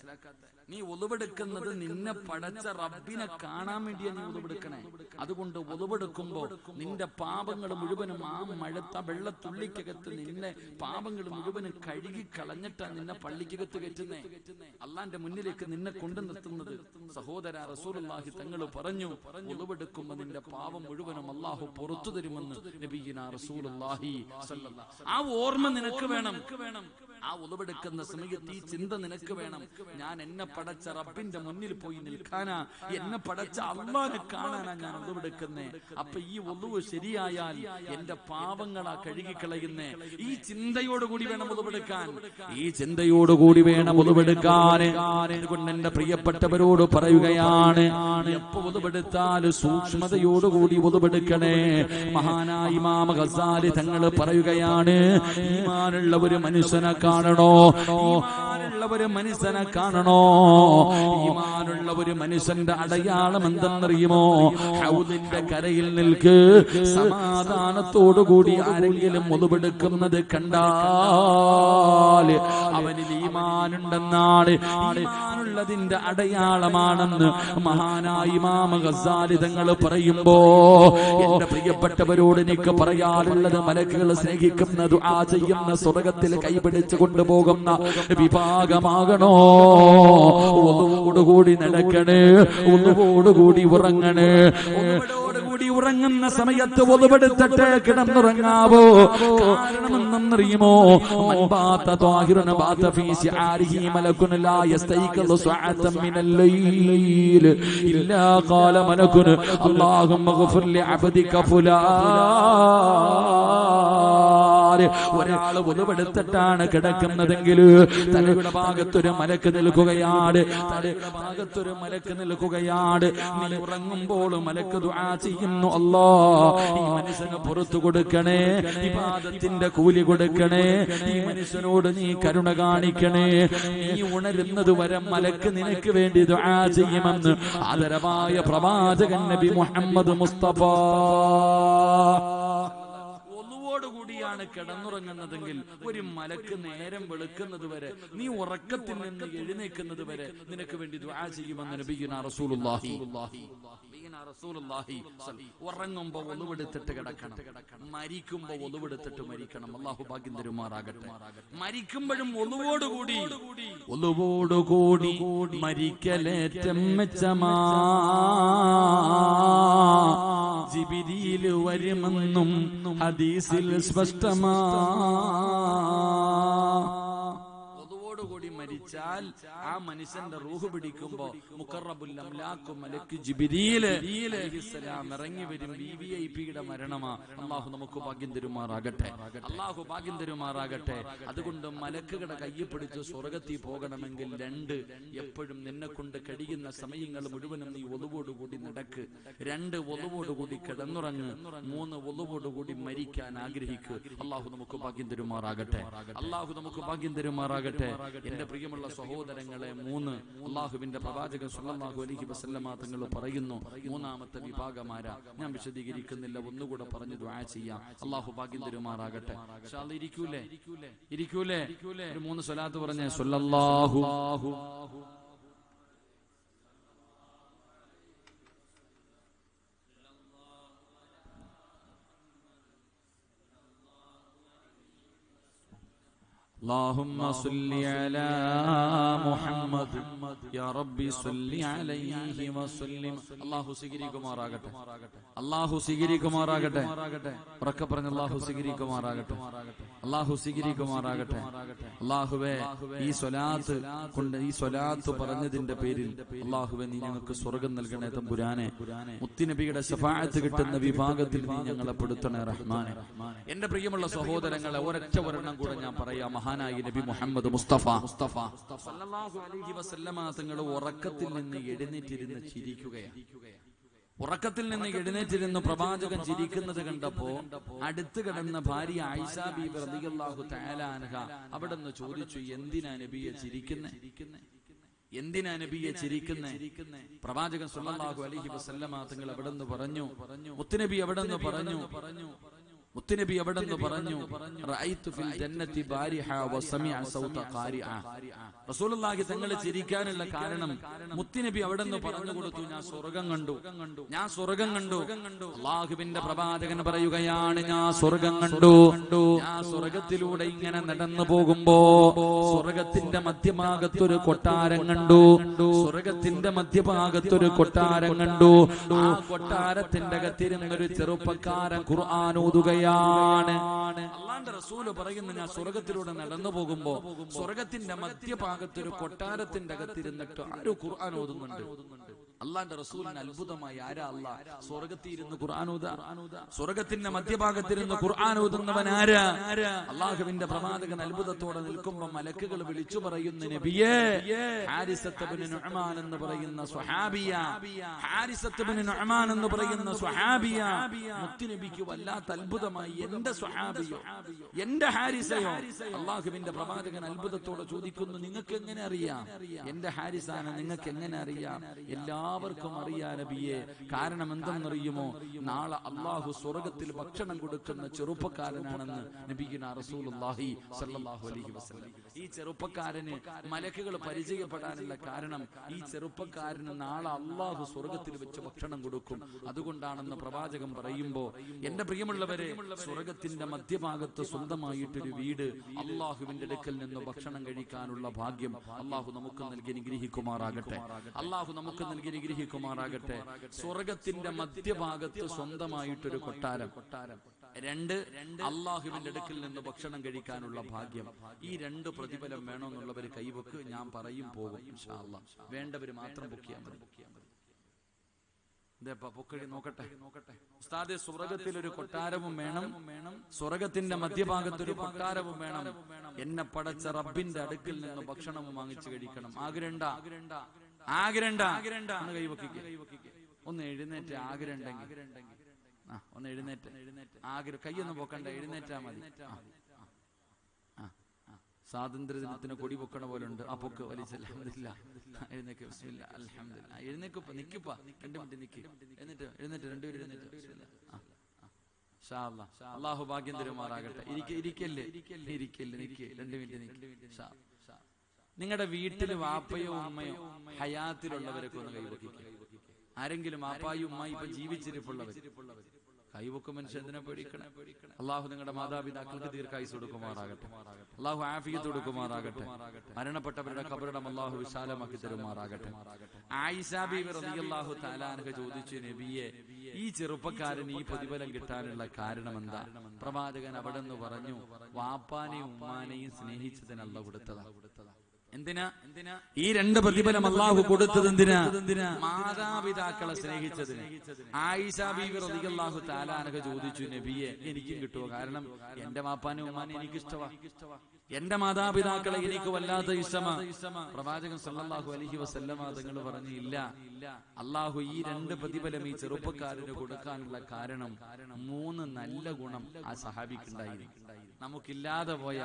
Speaker 1: നീ ഒളുവെടുക്കുന്നത് നിന്നെ പടച്ച റബ്ബിനെ കാണാൻ വേണ്ടിയാ നീ ഒളുവെടുക്കണേ. അതുകൊണ്ട് ഒളുവെടുക്കുമ്പോ നിന്റെ പാപങ്ങൾ മുഴുവനും ആ മഴത്ത വെള്ളത്തുള്ളിക്കകത്ത് നിന്നെ പാപങ്ങൾ മുഴുവനും കഴുകി കളഞ്ഞിട്ടാ നിന്നെ പള്ളിക്കകത്ത് കയറ്റുന്നേ, അള്ളാന്റെ മുന്നിലേക്ക് നിന്നെ കൊണ്ടു നിർത്തുന്നത്. സഹോദര, റസൂലുള്ളാഹി തങ്ങൾ പറഞ്ഞു, ഒളുവെടുക്കുമ്പോ നിന്റെ പാപം മുഴുവനും അള്ളാഹു പുറത്തു തരുമെന്ന് നബിയിനാ റസൂലുള്ളാഹി സ്വല്ലല്ലാഹു. ആ ഓർമ്മ നിനക്ക് വേണം. ആ ഒളുവെടുക്കുന്ന സമയത്ത് ഈ ചിന്ത നിനക്ക് വേണം. ഞാൻ എന്നെ പടച്ച റബ്ബിന്റെ മുന്നിൽ പോയി നിൽക്കാനാ, എന്നെ പടച്ച അള്ളാനെ കാണാനാ ഞാൻ ഒളുവെടുക്കുന്നേ. അപ്പൊ ഈ ഒളുവ് ശരിയായാൽ എന്റെ പാപങ്ങളാ കഴുകിക്കളയുന്നേ. ഈ ചിന്തയോടുകൂടി വേണം ഒളുവെടുക്കാൻ. ഈ ചിന്തയോടുകൂടി വേണം ഒളുവെടുക്കാൻ. അതുകൊണ്ട് എന്റെ പ്രിയപ്പെട്ടവരോട് പറയുകയാണ്, എപ്പോ ഒളുവെടുത്താലും സൂക്ഷ്മതയോടുകൂടി ഒളുവെടുക്കണേ. മഹാനായ ഇമാം ഗസാലി തങ്ങൾ പറയുകയാണ്, ഈമാനുള്ള ഒരു മനുഷ്യനെ കാണണോ? ഈമാനുള്ള ഒരു മനുഷ്യനെ കാണണോ? ഈമാനുള്ള ഒരു മനുഷ്യന്റെ അടയാളം എന്തെന്നറിയുമോ? ഹൗദിന്റെ കരയിൽ നിൽക്ക്. സമാധാനത്തോടുകൂടി ആരെങ്കിലും ഒളുവെടുക്കുന്നത് കണ്ടാൽ അവനിൽ ഈമാനുണ്ടെന്നാണ്, ഈമാനുള്ളതിന്റെ അടയാളമാണെന്ന് മഹാനായ ഇമാം ഗസാലി തങ്ങൾ പറയുമ്പോ, എന്റെ പ്രിയപ്പെട്ടവരോട് എനിക്ക് പറയാറുള്ളത്, മലക്കുകൾ സ്നേഹിക്കുന്ന ദുആ ചെയ്യുന്ന സ്വർഗ്ഗത്തിൽ കൈപിടിച്ച് കൊണ്ടുപോകുന്ന വിഭാഗമാകണോ? ഒളുവോടുകൂടി നടക്കണേ, ഒളുവോടുകൂടി ഉറങ്ങണേ. ഒളുവോടുകൂടി ഉറങ്ങുന്ന സമയത്ത് ഒളുവെടുത്തിട്ട് കിടന്നുറങ്ങാവോ? കാരണമെന്നറിയുമോ? മൻബാത ത്വാഹിറൻ ബാത ഫീ ശിആരിഹി മലകുൻ ലാ യസ്തൈഖിദു സഅതൻ മിനൽ ലൈൽ ഇല്ലാ ഖാല മലകുൻ അല്ലാഹുമ്മഗ്ഫിർ ലി അബ്ദിക ഫുലാൻ. ഒരാള് ഒളിവെടുത്തിട്ടാണ് കിടക്കുന്നതെങ്കിൽ തലയുടെ ഭാഗത്തൊരു മലക്ക് നിൽക്കുകയാണ്, തലയുടെ ഭാഗത്തൊരു മലക്ക് നിൽക്കുകയാണ്. നീ ഉറങ്ങുമ്പോൾ മലക്ക് ദുആ ചെയ്യുന്നു, അല്ലാ ഈ മനുഷ്യന് പുറത്തു കൊടുക്കണേ, ഇബാദത്തിന്റെ കൂലി കൊടുക്കണേ, ഈ മനുഷ്യനോട് നീ കരുണ കാണിക്കണേ. നീ ഉണരുന്നത് വരെ മലക്ക് നിനക്ക് വേണ്ടി ദുആ ചെയ്യുമെന്ന് ആദരവായ പ്രവാചകൻ നബി മുഹമ്മദ് മുസ്തഫ. കൂടിയാണ് കിടന്നുറങ്ങുന്നതെങ്കിൽ ഒരു മലക്ക് നേരം വെളുക്കുന്നത് വരെ, നീ ഉറക്കത്തിൽ നിന്ന് എഴുന്നേക്കുന്നത് വരെ നിനക്ക് വേണ്ടി ദുആ ചെയ്യുമെന്ന് നബിയുനാ റസൂലുള്ളാഹി. ഉറങ്ങുമ്പോ ഒളിവെടുത്തിട്ട് കിടക്കണം, മരിക്കുമ്പോ ഒളിവെടുത്തിട്ട് മരിക്കണം. അല്ലാഹു ഭാഗ്യം തരുമാറാകട്ടെ. മരിക്കുമ്പോഴും ഒളിവോടുകൂടി മരിക്കലേറ്റം മെച്ചമാ, ജിബ്രീൽ വരുമെന്നും ഹദീസിൽ സ്പഷ്ടമാ. കൂടി മരിച്ചാൽ ആ മനുഷ്യന്റെ റൂഹ് പിടിക്കുമ്പോ മുഖറബുൽ അംലാഖു മലക്ക് ജിബ്രീൽ അലൈഹിസ്സലാം ഇറങ്ങി വരും. വിവിഐപിയുടെ മരണമാ. അല്ലാഹു നമുക്ക് ഭാഗ്യം തരുമാറാകട്ടെ, അല്ലാഹു ഭാഗ്യം തരുമാറാകട്ടെ. അതുകൊണ്ട് മലക്കുകളുടെ കയ്യിൽ പിടിച്ച് സ്വർഗ്ഗത്തിൽ പോകണമെങ്കിൽ രണ്ട്, എപ്പോഴും നിന്നെ കൊണ്ട് കഴിയുന്ന സമയങ്ങൾ മുഴുവനും നീ ഒളിവോടുകൂടി നടക്ക്. രണ്ട്, ഒളിവോടുകൂടി കിടന്നുറങ്ങ്. മൂന്ന്, ഒളിവോടുകൂടി മരിക്കാൻ ആഗ്രഹിക്ക്. അല്ലാഹു നമുക്ക് ഭാഗ്യം തരുമാറാകട്ടെ, അല്ലാഹു നമുക്ക് ഭാഗ്യം തരുമാറാകട്ടെ. എന്റെ പ്രിയമുള്ള സഹോദരങ്ങളെ, മൂന്ന് അള്ളാഹുവിന്റെ പ്രവാചകൻ സ്വല്ലല്ലാഹു അലൈഹി വസല്ലമ തങ്ങൾ പറയുന്നു, മൂന്നാമത്തെ വിഭാഗമാരാ. ഞാൻ വിശദീകരിക്കുന്നില്ല, ഒന്നുകൂടെ പറഞ്ഞു ദുആ ചെയ്യാം. അള്ളാഹു ഭാഗ്യം തരുമാറാകട്ടെ. ഇൻഷാ അല്ലാഹ് ഇരിക്കൂലേ? ഒരു മൂന്ന് സ്വലാത്ത് പറഞ്ഞേ. സ്വല്ലല്ലാഹു اللهم صل على محمد يا ربي صل عليه وسلم. അല്ലാഹു സ്വീകരിക്കുമാറാകട്ടെ, അല്ലാഹു സ്വീകരിക്കുമാറാകട്ടെ. ഉറക്കെ പറഞ്ഞ അല്ലാഹു സ്വീകരിക്കുമാറാകട്ടെ, അല്ലാഹു സ്വീകരിക്കുമാറാകട്ടെ. അല്ലാഹുവേ, ഈ സ്വലാത്ത് കൊണ്ട്, ഈ സ്വലാത്ത് പറഞ്ഞതിന്റെ പേരിൽ അല്ലാഹുവേ നീ ഞങ്ങൾക്ക് സ്വർഗ്ഗം നൽകണേ തമ്പുരാനെ. മുത്തുനബിയുടെ ശഫാഅത്ത് കിട്ടുന്ന വിഭാഗത്തിൽ നീ ഞങ്ങളെ പെടുത്തണേ റഹ്മാനെ. എന്റെ പ്രിയമുള്ള സഹോദരങ്ങളെ, ഒരൊറ്റ ഒരെണ്ണം കൂടെ ഞാൻ പറയാം. മഹാനായ നബി മുഹമ്മദ് മുസ്തഫ സല്ലല്ലാഹു അലൈഹി വസല്ലമ തങ്ങൾ ഉറക്കത്തിൽ നിന്ന് എഴുന്നേറ്റിരുന്ന് ചിരിക്കുകയാണ്. ഉറക്കത്തിൽ നിന്ന് എഴുന്നേറ്റിരുന്ന് പ്രവാചകൻ ചിരിക്കുന്നത് കണ്ടപ്പോ അടുത്ത് കിടന്ന ഭാര്യ ആയിഷ ബീബി റളിയല്ലാഹു തആല അൻഹ അവിടുന്ന് ചോദിച്ചു, എന്തിനാ നബിയെ ചിരിക്കുന്നേ? എന്തിനാ നബിയെ ചിരിക്കുന്നേ? പ്രവാചകൻ സല്ലല്ലാഹു അലൈഹി വസല്ലമ തങ്ങൾ അവിടുന്ന് പറഞ്ഞു, മുത്തുനബി അവിടുന്ന് പറഞ്ഞു, മുത്തുനബി അവിടുന്ന് പറഞ്ഞു, റഅയ്തു ഫിൽ ജന്നതി ബാരിഹ വസമിഅ സൗത ഖാരിഅ. റസൂലുള്ളാഹി തങ്ങൾ ചിരിക്കാനുള്ള കാരണം മുത്തുനബി അവിടുന്ന് പറഞ്ഞു കൊടുത്തു, ഞാൻ സ്വർഗ്ഗം കണ്ടു, ഞാൻ സ്വർഗ്ഗം കണ്ടു. അല്ലാഹുവിന്റെ പ്രവാചകൻ പറയുകയാണ്, ഞാൻ സ്വർഗ്ഗം കണ്ടു. ഞാൻ സ്വർഗ്ഗത്തിലൂടെ ഇങ്ങനെ നടന്നു പോകുമ്പോ സ്വർഗ്ഗത്തിന്റെ മധ്യഭാഗത്തൊരു കൊട്ടാരം കണ്ടു. സ്വർഗ്ഗത്തിന്റെ മധ്യഭാഗത്തൊരു കൊട്ടാരം കണ്ടു. ആ കൊട്ടാരത്തിന്റെ അകത്തിരുന്നൊരു ചെറുപ്പക്കാരൻ ഖുർആൻ ഓതുകയാണ്. അല്ലാഹുവിന്റെ റസൂല് പറയുന്നു, ഞാൻ സ്വർഗ്ഗത്തിലൂടെ നടന്നു പോകുമ്പോ സ്വർഗ്ഗത്തിന്റെ മധ്യഭാഗത്തൊരു കൊട്ടാരത്തിന്റെ അകത്തിരുന്നിട്ട് ആരോ ഖുർആൻ ഓതുന്നുണ്ട്. അള്ളാന്റെ റസൂലിന് അത്ഭുതമായി, ആരാ അല്ലാഹ് സ്വർഗ്ഗത്തിരുന്ന് ഖുർആൻ ഓതാ? സ്വർഗ്ഗത്തിന്റെ മധ്യഭാഗത്തിരുന്ന് ഖുർആൻ ഓതുന്നവൻ ആരാ? അള്ളാഹുവിന്റെ പ്രവാചകൻ അത്ഭുതത്തോടെ നിൽക്കുമ്പോ മലക്കുകൾ വിളിച്ചു പറയുന്നു, നബിയേ, ഹാരിസത്ത് ഇബ്നു നുഅ്മാൻ എന്ന് പറയുന്ന സ്വഹാബിയ, ഹാരിസത്ത് ഇബ്നു നുഅ്മാൻ എന്ന് പറയുന്ന സ്വഹാബിയ. മുത്തുനബിക്ക് വല്ലാത്ത അത്ഭുതമായി, എന്റെ സ്വഹാബിയോ, എന്റെ ഹാരിസയോ? അള്ളാഹുവിന്റെ പ്രവാചകൻ അത്ഭുതത്തോടെ ചോദിക്കുന്നു, നിങ്ങൾക്ക് എങ്ങനെ അറിയാം എന്റെ ഹാരിസാണ്? നിങ്ങൾക്ക് എങ്ങനെ അറിയാം? എല്ലാവർക്കും അറിയാ നബിയെ. കാരണം എന്തെന്നറിയുമോ? നാളെ അള്ളാഹു സ്വർഗ്ഗത്തിൽ ഭക്ഷണം കൊടുക്കുന്ന ചെറുപ്പക്കാരനാണെന്ന് നബിയുനാ റസൂലുള്ളാഹി സ്വല്ലല്ലാഹു അലൈഹി വസല്ലം. ഈ ചെറുപ്പക്കാരന് മലക്കുകൾ പരിചയപ്പെടാനുള്ള കാരണം ഈ ചെറുപ്പക്കാരന് നാളെ അള്ളാഹു സ്വർഗ്ഗത്തിൽ വെച്ച് ഭക്ഷണം കൊടുക്കും. അതുകൊണ്ടാണെന്ന് പ്രവാചകൻ പറയുമ്പോ, എന്റെ പ്രിയമുള്ളവരെ, സ്വർഗ്ഗത്തിന്റെ മധ്യഭാഗത്ത് സ്വന്തമായിട്ടൊരു വീട്, അള്ളാഹുവിന്റെ അടുക്കൽ നിന്ന് ഭക്ഷണം കഴിക്കാനുള്ള ഭാഗ്യം അള്ളാഹു നമുക്ക് നൽകി അനുഗ്രഹിക്കുമാറാകട്ടെ. അള്ളാഹു നമുക്ക് നൽകി അനുഗ്രഹിക്കുമാറാകട്ടെ. സ്വർഗ്ഗത്തിന്റെ മധ്യഭാഗത്ത് സ്വന്തമായിട്ടൊരു കൊട്ടാരം. രണ്ട്, അള്ളാഹുവിന്റെ അടുക്കൽ നിന്ന് ഭക്ഷണം കഴിക്കാനുള്ള ഭാഗ്യം. ഈ രണ്ട് പ്രതിഫലം വേണമെന്നുള്ളവർ കൈവക്ക്. ഞാൻ പറയും പോകും ഇൻഷാ അല്ലാഹ്. വേണ്ടവര് മാത്രം പൊക്കിയാൽ മതി. പൊക്കഴി നോക്കട്ടെ. ഉസ്താദെ സ്വർഗത്തിൽ ഒരു കൊട്ടാരവും വേണം, സ്വർഗത്തിന്റെ മധ്യഭാഗത്തൊരു കൊട്ടാരവും വേണം, എന്നെ പടച്ച റബ്ബിന്റെ അടുക്കിൽ നിന്ന് ഭക്ഷണവും വാങ്ങിച്ചു കഴിക്കണം. ആഗ്രഹണ്ട കൈവക്കിക്ക് ഒന്ന് എഴുന്നേറ്റ്. ആഗ്രഹമുണ്ടെങ്കിൽ ഒന്ന് എഴുന്നേറ്റ്. കൈയൊന്നും പോക്കണ്ട, എഴുന്നേറ്റാ മതി. സ്വാതന്ത്ര്യ ദിനത്തിന് കൊടി പൊക്കണ പോലെ ഉണ്ട്. ആ പൊക്ക് വലിച്ചല്ല. എഴുന്നേക്ക്. ബിസ്മില്ലാ, അൽഹംദുലില്ലാ. എഴുന്നേക്കപ്പ, നിക്കപ്പാ, 2 മിനിറ്റ് നിക്ക്. എഴുന്നേറ്റ് രണ്ടുപേരും എഴുന്നേറ്റ്. അള്ളാഹു ഭാഗ്യം തരുമാറാകട്ടെ. ഇരിക്കല്ലേ, നിക്ക് 2 മിനിറ്റ് നിക്ക്. നിങ്ങളുടെ വീട്ടിൽ വാപ്പയോ ഉമ്മയോ ഹയാത്തിലുള്ളവരൊക്കെ ഒന്ന് കൈവക്കിക്കുക. ആരെങ്കിലും വാപ്പായും ഉമ്മായി ഇപ്പൊ ജീവിച്ചിരിപ്പുള്ളവർ കൈവക്കും. മനുഷ്യൻ എന്തിനാ പേടിക്കണം? അള്ളാഹു നിങ്ങളുടെ മാതാപിതാക്കൾക്ക് ദീർഘായുസ് കൊടുക്കുമാറാകട്ടെ. അള്ളാഹു ആഫിയത്ത് കൊടുക്കുമാറാകട്ടെ. മരണപ്പെട്ടവരുടെ ഖബറിടം അള്ളാഹു വിശാലമാക്കി തരുമാറാകട്ടെ. ആയിഷ ബീവി റളിയല്ലാഹു തആല അൻഹ ചോദിച്ചു, നബിയെ, ഈ ചെറുപ്പക്കാരൻ ഈ പ്രതിഫലം കിട്ടാനുള്ള കാരണം എന്താ? പ്രവാചകൻ അവിടെ നിന്ന് പറഞ്ഞു, വാപ്പാനെയും ഉമ്മാനെയും സ്നേഹിച്ചതിന് അല്ലാഹു കൊടുത്തതാ. എന്തിനാ ഈ 2 പ്രതിഫലം അള്ളാഹു കൊടുത്തത്? എന്തിനാ? മാതാപിതാക്കളെ സ്നേഹിച്ചതിന്. ആയിഷ ബീവി റളിയല്ലാഹു തആല അൻഹ ചോദിച്ചു, നബിയെ, എനിക്കും കിട്ടുമോ? കാരണം എന്റെ വാപ്പാനും ഉമ്മാനും എനിക്ക് ഇഷ്ടമാ, എന്റെ മാതാപിതാക്കളെ എനിക്ക് വല്ലാത്ത ഇഷ്ടമാ. പ്രവാചകൻ സല്ലല്ലാഹു അലൈഹി വസല്ലമ തങ്ങൾ പറഞ്ഞു, ഇല്ല, അള്ളാഹു ഈ 2 പ്രതിഫലം ഈ ചെറുപ്പക്കാരന് കൊടുക്കാനുള്ള കാരണം 3 നല്ല ഗുണം ആ സഹാബിക്കുണ്ടായിരുന്നു. നമുക്കില്ലാതെ പോയ,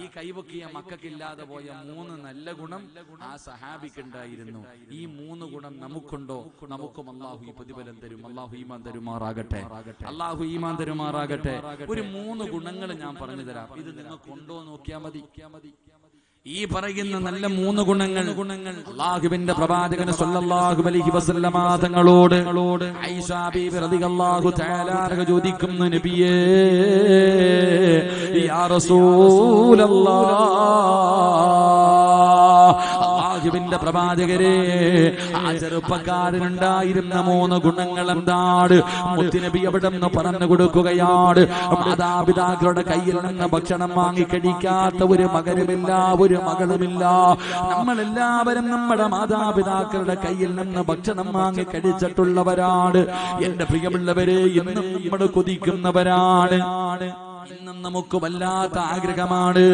Speaker 1: ഈ കൈവക്കിയ മക്കൾക്കില്ലാതെ പോയ 3 നല്ല ഗുണം ആ സഹാബിക്കുണ്ടായിരുന്നു. ഈ 3 ഗുണം നമുക്കുണ്ടോ? നമുക്കും അള്ളാഹു ഈ പ്രതിഫലം തരും. അള്ളാഹു ഈമാൻ തരുമാറാകട്ടെ. അള്ളാഹു ഈമാൻ തരുമാറാകട്ടെ. ഒരു 3 ഗുണങ്ങൾ ഞാൻ പറഞ്ഞു തരാം. ഇത് നിങ്ങൾക്കുണ്ടോ നോക്കിയാൽ മതി. ഈ പറയുന്ന നല്ല 3 ഗുണങ്ങൾ അല്ലാഹുവിന്റെ പ്രവാചകൻ സല്ലല്ലാഹു അലൈഹി വസല്ലമ തങ്ങളോട് ആയിഷ ബീവി റളിയല്ലാഹു തആല അൻഹ ചോദിക്കുന്നു, നബിയേ, യാ റസൂലല്ലാഹ്, അല്ലാഹുവിന്റെ പ്രവാചകരെ, ആ ചെറുപ്പക്കാരനുണ്ടായിരുന്ന 3 ഗുണങ്ങൾ എന്താണ്? മുത്തുനബി അവിടെ നിന്ന് പറഞ്ഞു കൊടുക്കുകയാണ്. മാതാപിതാക്കളുടെ കയ്യിൽ നിന്ന് ഭക്ഷണം വാങ്ങി കഴിക്കാത്ത ഒരു മകനുമില്ല, ഒരു മകളുമില്ല. നമ്മളെല്ലാവരും നമ്മുടെ മാതാപിതാക്കളുടെ കയ്യിൽ നിന്ന് ഭക്ഷണം വാങ്ങി കഴിച്ചിട്ടുള്ളവരാണ്. എന്റെ പ്രിയമുള്ളവരെ, ഇന്നും നമ്മൾ കൊതിക്കുന്നവരാണ്. ഇന്നും നമുക്ക് വല്ലാത്ത ആഗ്രഹമാണ്.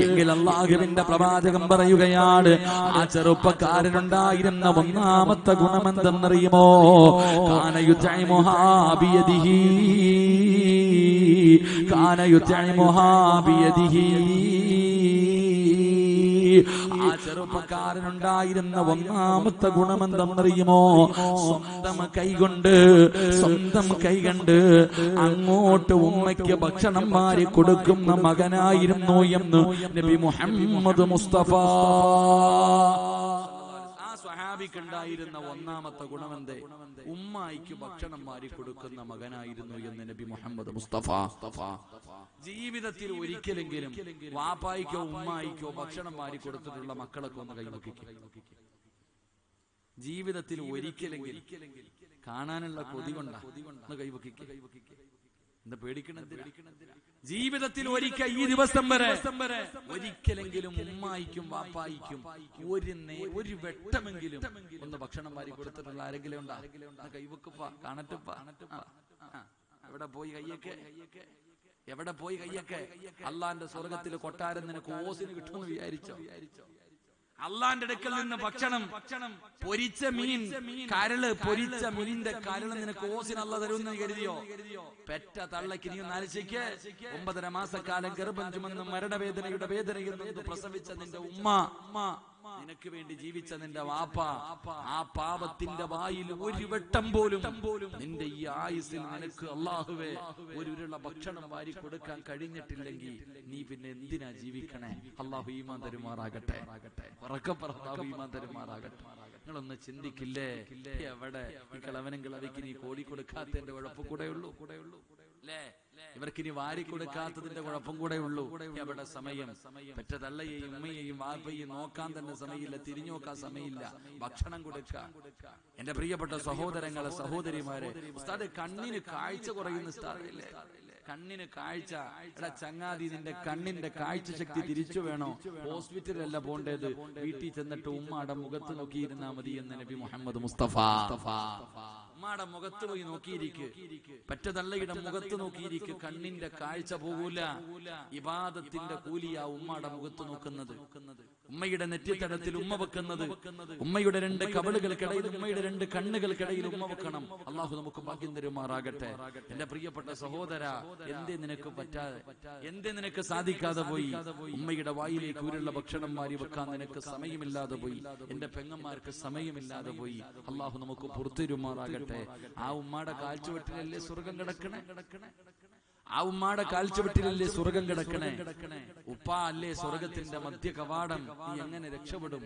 Speaker 1: എങ്കിൽ അല്ലാഹുവിന്റെ പ്രവാചകൻ പറയുകയാണ്, ആ ചെറുപ്പക്കാരനുണ്ടായിരുന്ന 1ാമത്തെ ഗുണമെന്തെന്നറിയുമോ? കാന യുതഇമുഹാ ബിയദിഹി, കാന യുതഇമുഹാ ബിയദിഹി. ആ ചെറുപ്പക്കാരനുണ്ടായിരുന്ന 1ാമത്തെ ഗുണമെന്തെന്നറിയുമോ? സ്വന്തം കൈകൊണ്ട് അങ്ങോട്ട് ഉമ്മയ്ക്ക് ഭക്ഷണം മാറി കൊടുക്കുന്ന മകനായിരുന്നു എന്ന് നബി മുഹമ്മദ് മുസ്തഫ. സ്വഹാബിക്കുണ്ടായിരുന്ന 1ാമത്തെ ഗുണമെന്തേ? ഉമ്മായിക്ക് ഭക്ഷണം മാറി കൊടുക്കുന്ന മകനായിരുന്നു എന്ന് നബി മുഹമ്മദ് മുസ്തഫ. ജീവിതത്തിൽ ഒരിക്കലെങ്കിലും വാപ്പായിക്കോ ഉമ്മായിക്കോ ഭക്ഷണം മാറി കൊടുത്തിട്ടുള്ള മക്കളൊക്കെ ഒന്ന് കൈവക്കിക്കും. ജീവിതത്തിൽ ഒരിക്കലെങ്കിലും കാണാനുള്ള കൊതി കൊണ്ടാ ഒന്ന് കൈവക്കിക്കും. എന്താ പേടിക്കണത്? ജീവിതത്തിൽ ഒരിക്കൽ, ഈ ദിവസം വരെ ഒരിക്കലെങ്കിലും ഉമ്മായിക്കും വാപ്പായിക്കും ഒരു വെട്ടമെങ്കിലും ഒന്ന് ഭക്ഷണം വാരി കൊടുത്തിട്ടുള്ള ആരെങ്കിലും ഉണ്ടാ? കൈവക്കുപ്പ, കാണട്ടുപ്പ. എവിടെ പോയി കയ്യൊക്കെ? എവിടെ പോയി കയ്യൊക്കെ? അള്ളാന്റെ സ്വർഗത്തിൽ കൊട്ടാരം നിനക്ക് ഓസിന് കിട്ടുമെന്ന് വിചാരിച്ചോ? അള്ളാന്റെ അടുക്കൽ നിന്ന് ഭക്ഷണം, പൊരിച്ച മീൻ, പൊരിച്ച മീനിന്റെ കരള് നിനക്ക് ഓസിന് അള്ള തരുമെന്ന് കരുതിയോ? പെറ്റ തള്ളക്ക് നീ ഒന്ന് ആലോചിക്ക്. 9.5 മാസക്കാലം ഗർഭം ചുമന്ന് മരണവേദനയുടെ വേദനയിൽ നിന്ന് പ്രസവിച്ച നിന്റെ ഉമ്മ, നിനക്ക് വേണ്ടി ജീവിച്ച നിന്റെ വാപ്പ, ആ പാപത്തിന്റെ വായിൽ ഒരു വെട്ടം പോലും നിന്റെ ഈ ആയുസ്സിൽ നിനക്ക് അല്ലാഹുവേ ഒരു ഉരുള ഭക്ഷണം വാരി കൊടുക്കാൻ കഴിഞ്ഞിട്ടില്ലെങ്കിൽ നീ പിന്നെ എന്തിനാ ജീവിക്കണേ? അല്ലാഹു ഈമാൻ തരുമാറാകട്ടെ. അല്ലാഹു ഈമാൻ തരുമാറാകട്ടെ. നിങ്ങളൊന്ന് ചിന്തിക്കില്ലേ? എവിടെ ഈ കിളവനും കിളവിക്ക് നീ കോടി കൊടുക്കാത്തതിന്റെ കുഴപ്പം കൂടെ ഉള്ളൂ അല്ലേ? ഇവർക്ക് ഇനി വാരി കൊടുക്കാത്തതിന്റെ കുഴപ്പം കൂടെ ഉള്ളൂ. എവിടെ സമയം? പെറ്റ തള്ളയെയും ഉമ്മയെയും വാപ്പയെയും നോക്കാൻ തന്നെ സമയമില്ല, തിരിഞ്ഞു നോക്കാൻ സമയമില്ല, ഭക്ഷണം കൊടുക്കാൻ. എന്റെ പ്രിയപ്പെട്ട സഹോദരങ്ങളെ, സഹോദരിമാരെ, ഉസ്താദ് കണ്ണിന് കാഴ്ച കുറയുന്ന ഉസ്താദില്ലേ? കണ്ണിന് കാഴ്ച. എടാ ചങ്ങാതി, നിന്റെ കണ്ണിന്റെ കാഴ്ച ശക്തി തിരിച്ചു വേണോ? ഹോസ്പിറ്റലല്ല പോണ്ടേത്, വീട്ടിൽ ചെന്നിട്ട് ഉമ്മയുടെ മുഖത്ത് നോക്കിയിരുന്നാ മതി എന്ന് നബി മുഹമ്മദ് മുസ്തഫ. ഉമ്മാടെ മുഖത്ത് പോയി നോക്കിയിരിക്ക്, പറ്റതള്ളയുടെ മുഖത്ത് നോക്കിയിരിക്ക്. കണ്ണിന്റെ കാഴ്ച പോകൂല. ഇബാദത്തിന്റെ കൂലിയാ ഉമ്മാടെ മുഖത്ത് നോക്കുന്നത്. ഉമ്മയുടെ നെറ്റിത്തടത്തിൽ ഉമ്മ വെക്കുന്നത്, ഉമ്മയുടെ 2 കവിളുകൾക്കിടയിൽ, ഉമ്മയുടെ 2 കണ്ണുകൾക്കിടയിൽ ഉമ്മ വെക്കണം. അള്ളാഹു നമുക്ക് ഭാഗ്യം തരുമാറാകട്ടെ. എന്റെ പ്രിയപ്പെട്ട സഹോദര, എന്തേ നിനക്ക് പറ്റാതെ, എന്തേ നിനക്ക് സാധിക്കാതെ പോയി? ഉമ്മയുടെ വായിലേക്ക് ഊരുള്ള ഭക്ഷണം വാരി വെക്കാൻ നിനക്ക് സമയമില്ലാതെ പോയി. എന്റെ പെങ്ങന്മാർക്ക് സമയമില്ലാതെ പോയി. അള്ളാഹു നമുക്ക് പുറത്തുരുമാറാകട്ടെ. ആ ഉമ്മാടെ കാൽച്ചുവെട്ടിലല്ലേ സ്വർഗം കിടക്കണേ? ആ ഉമ്മാടെ കാൽച്ചുവെട്ടിലല്ലേ സ്വർഗം കിടക്കണേ? ഉപ്പ അല്ലേ സ്വർഗത്തിന്റെ മധ്യ കവാടം? നീ എങ്ങനെ രക്ഷപ്പെടും?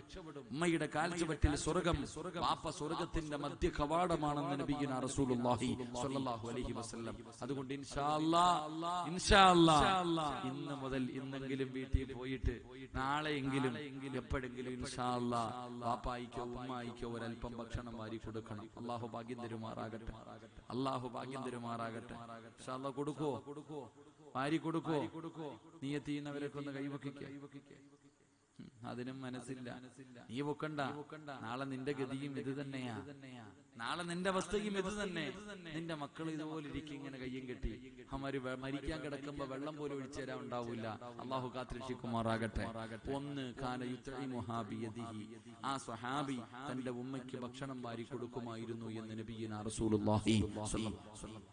Speaker 1: ഉമ്മയുടെ കാൽച്ചുവെട്ടിൽ സ്വർഗം, വാപ്പ സ്വർഗത്തിന്റെ മധ്യ കവാടമാണെന്ന് നബിയുനാ റസൂലുള്ളാഹി സ്വല്ലല്ലാഹു അലൈഹി വസല്ലം. അതുകൊണ്ട് ഇൻഷാ അല്ലാഹ് ഇന്ന് മുതൽ ഇന്നെങ്കിലും വീട്ടിൽ പോയിട്ട് നാളെയെങ്കിലും എപ്പോഴെങ്കിലും ഇൻഷാ അല്ലാഹ് വാപ്പായിക്കോ ഉമ്മായിക്കോ ഒരൽപ്പം ഭക്ഷണം വാരി കൊടുക്കണം. അള്ളാഹു ഭാഗ്യം തരുമാറാകട്ടെ. അള്ളാഹു ഭാഗ്യം തരുമാറാകട്ടെ. ഇൻഷാ അല്ലാഹ് കൊടുക്കോ? വാരി കൊടുക്കോ? നീയത്ത് ചെയ്യുന്നവരൊക്കെ ഒന്ന് കൈവക്കിക്കേ. അതിനും മനസ്സില്ല. നീ പൊക്കണ്ട. നാളെ നിന്റെ ഗതിയും ഇത് തന്നെയാ. നാളെ നിന്റെ അവസ്ഥയും ഇത് തന്നെ. നിന്റെ മക്കൾ ഇതുപോലെ ഇരിക്കും, ഇങ്ങനെ കയ്യും കെട്ടി. അവര് മരിക്കാൻ കിടക്കുമ്പോ വെള്ളം പോലും ഒഴിച്ചു തരാൻ ഉണ്ടാവില്ല. അള്ളാഹു കാത്തിരക്ഷിക്കുമാറാകട്ടെ. ഒന്ന് കാന യുത്ഇമുഹാ ബിയദിഹി, ആ സ്വഹാബി തന്റെ ഉമ്മയ്ക്ക് ഭക്ഷണം വാരി കൊടുക്കുമായിരുന്നു എന്ന് നബിയുനാ റസൂലുള്ളാഹി സ്വല്ലല്ലാഹു അലൈഹി വസല്ലം.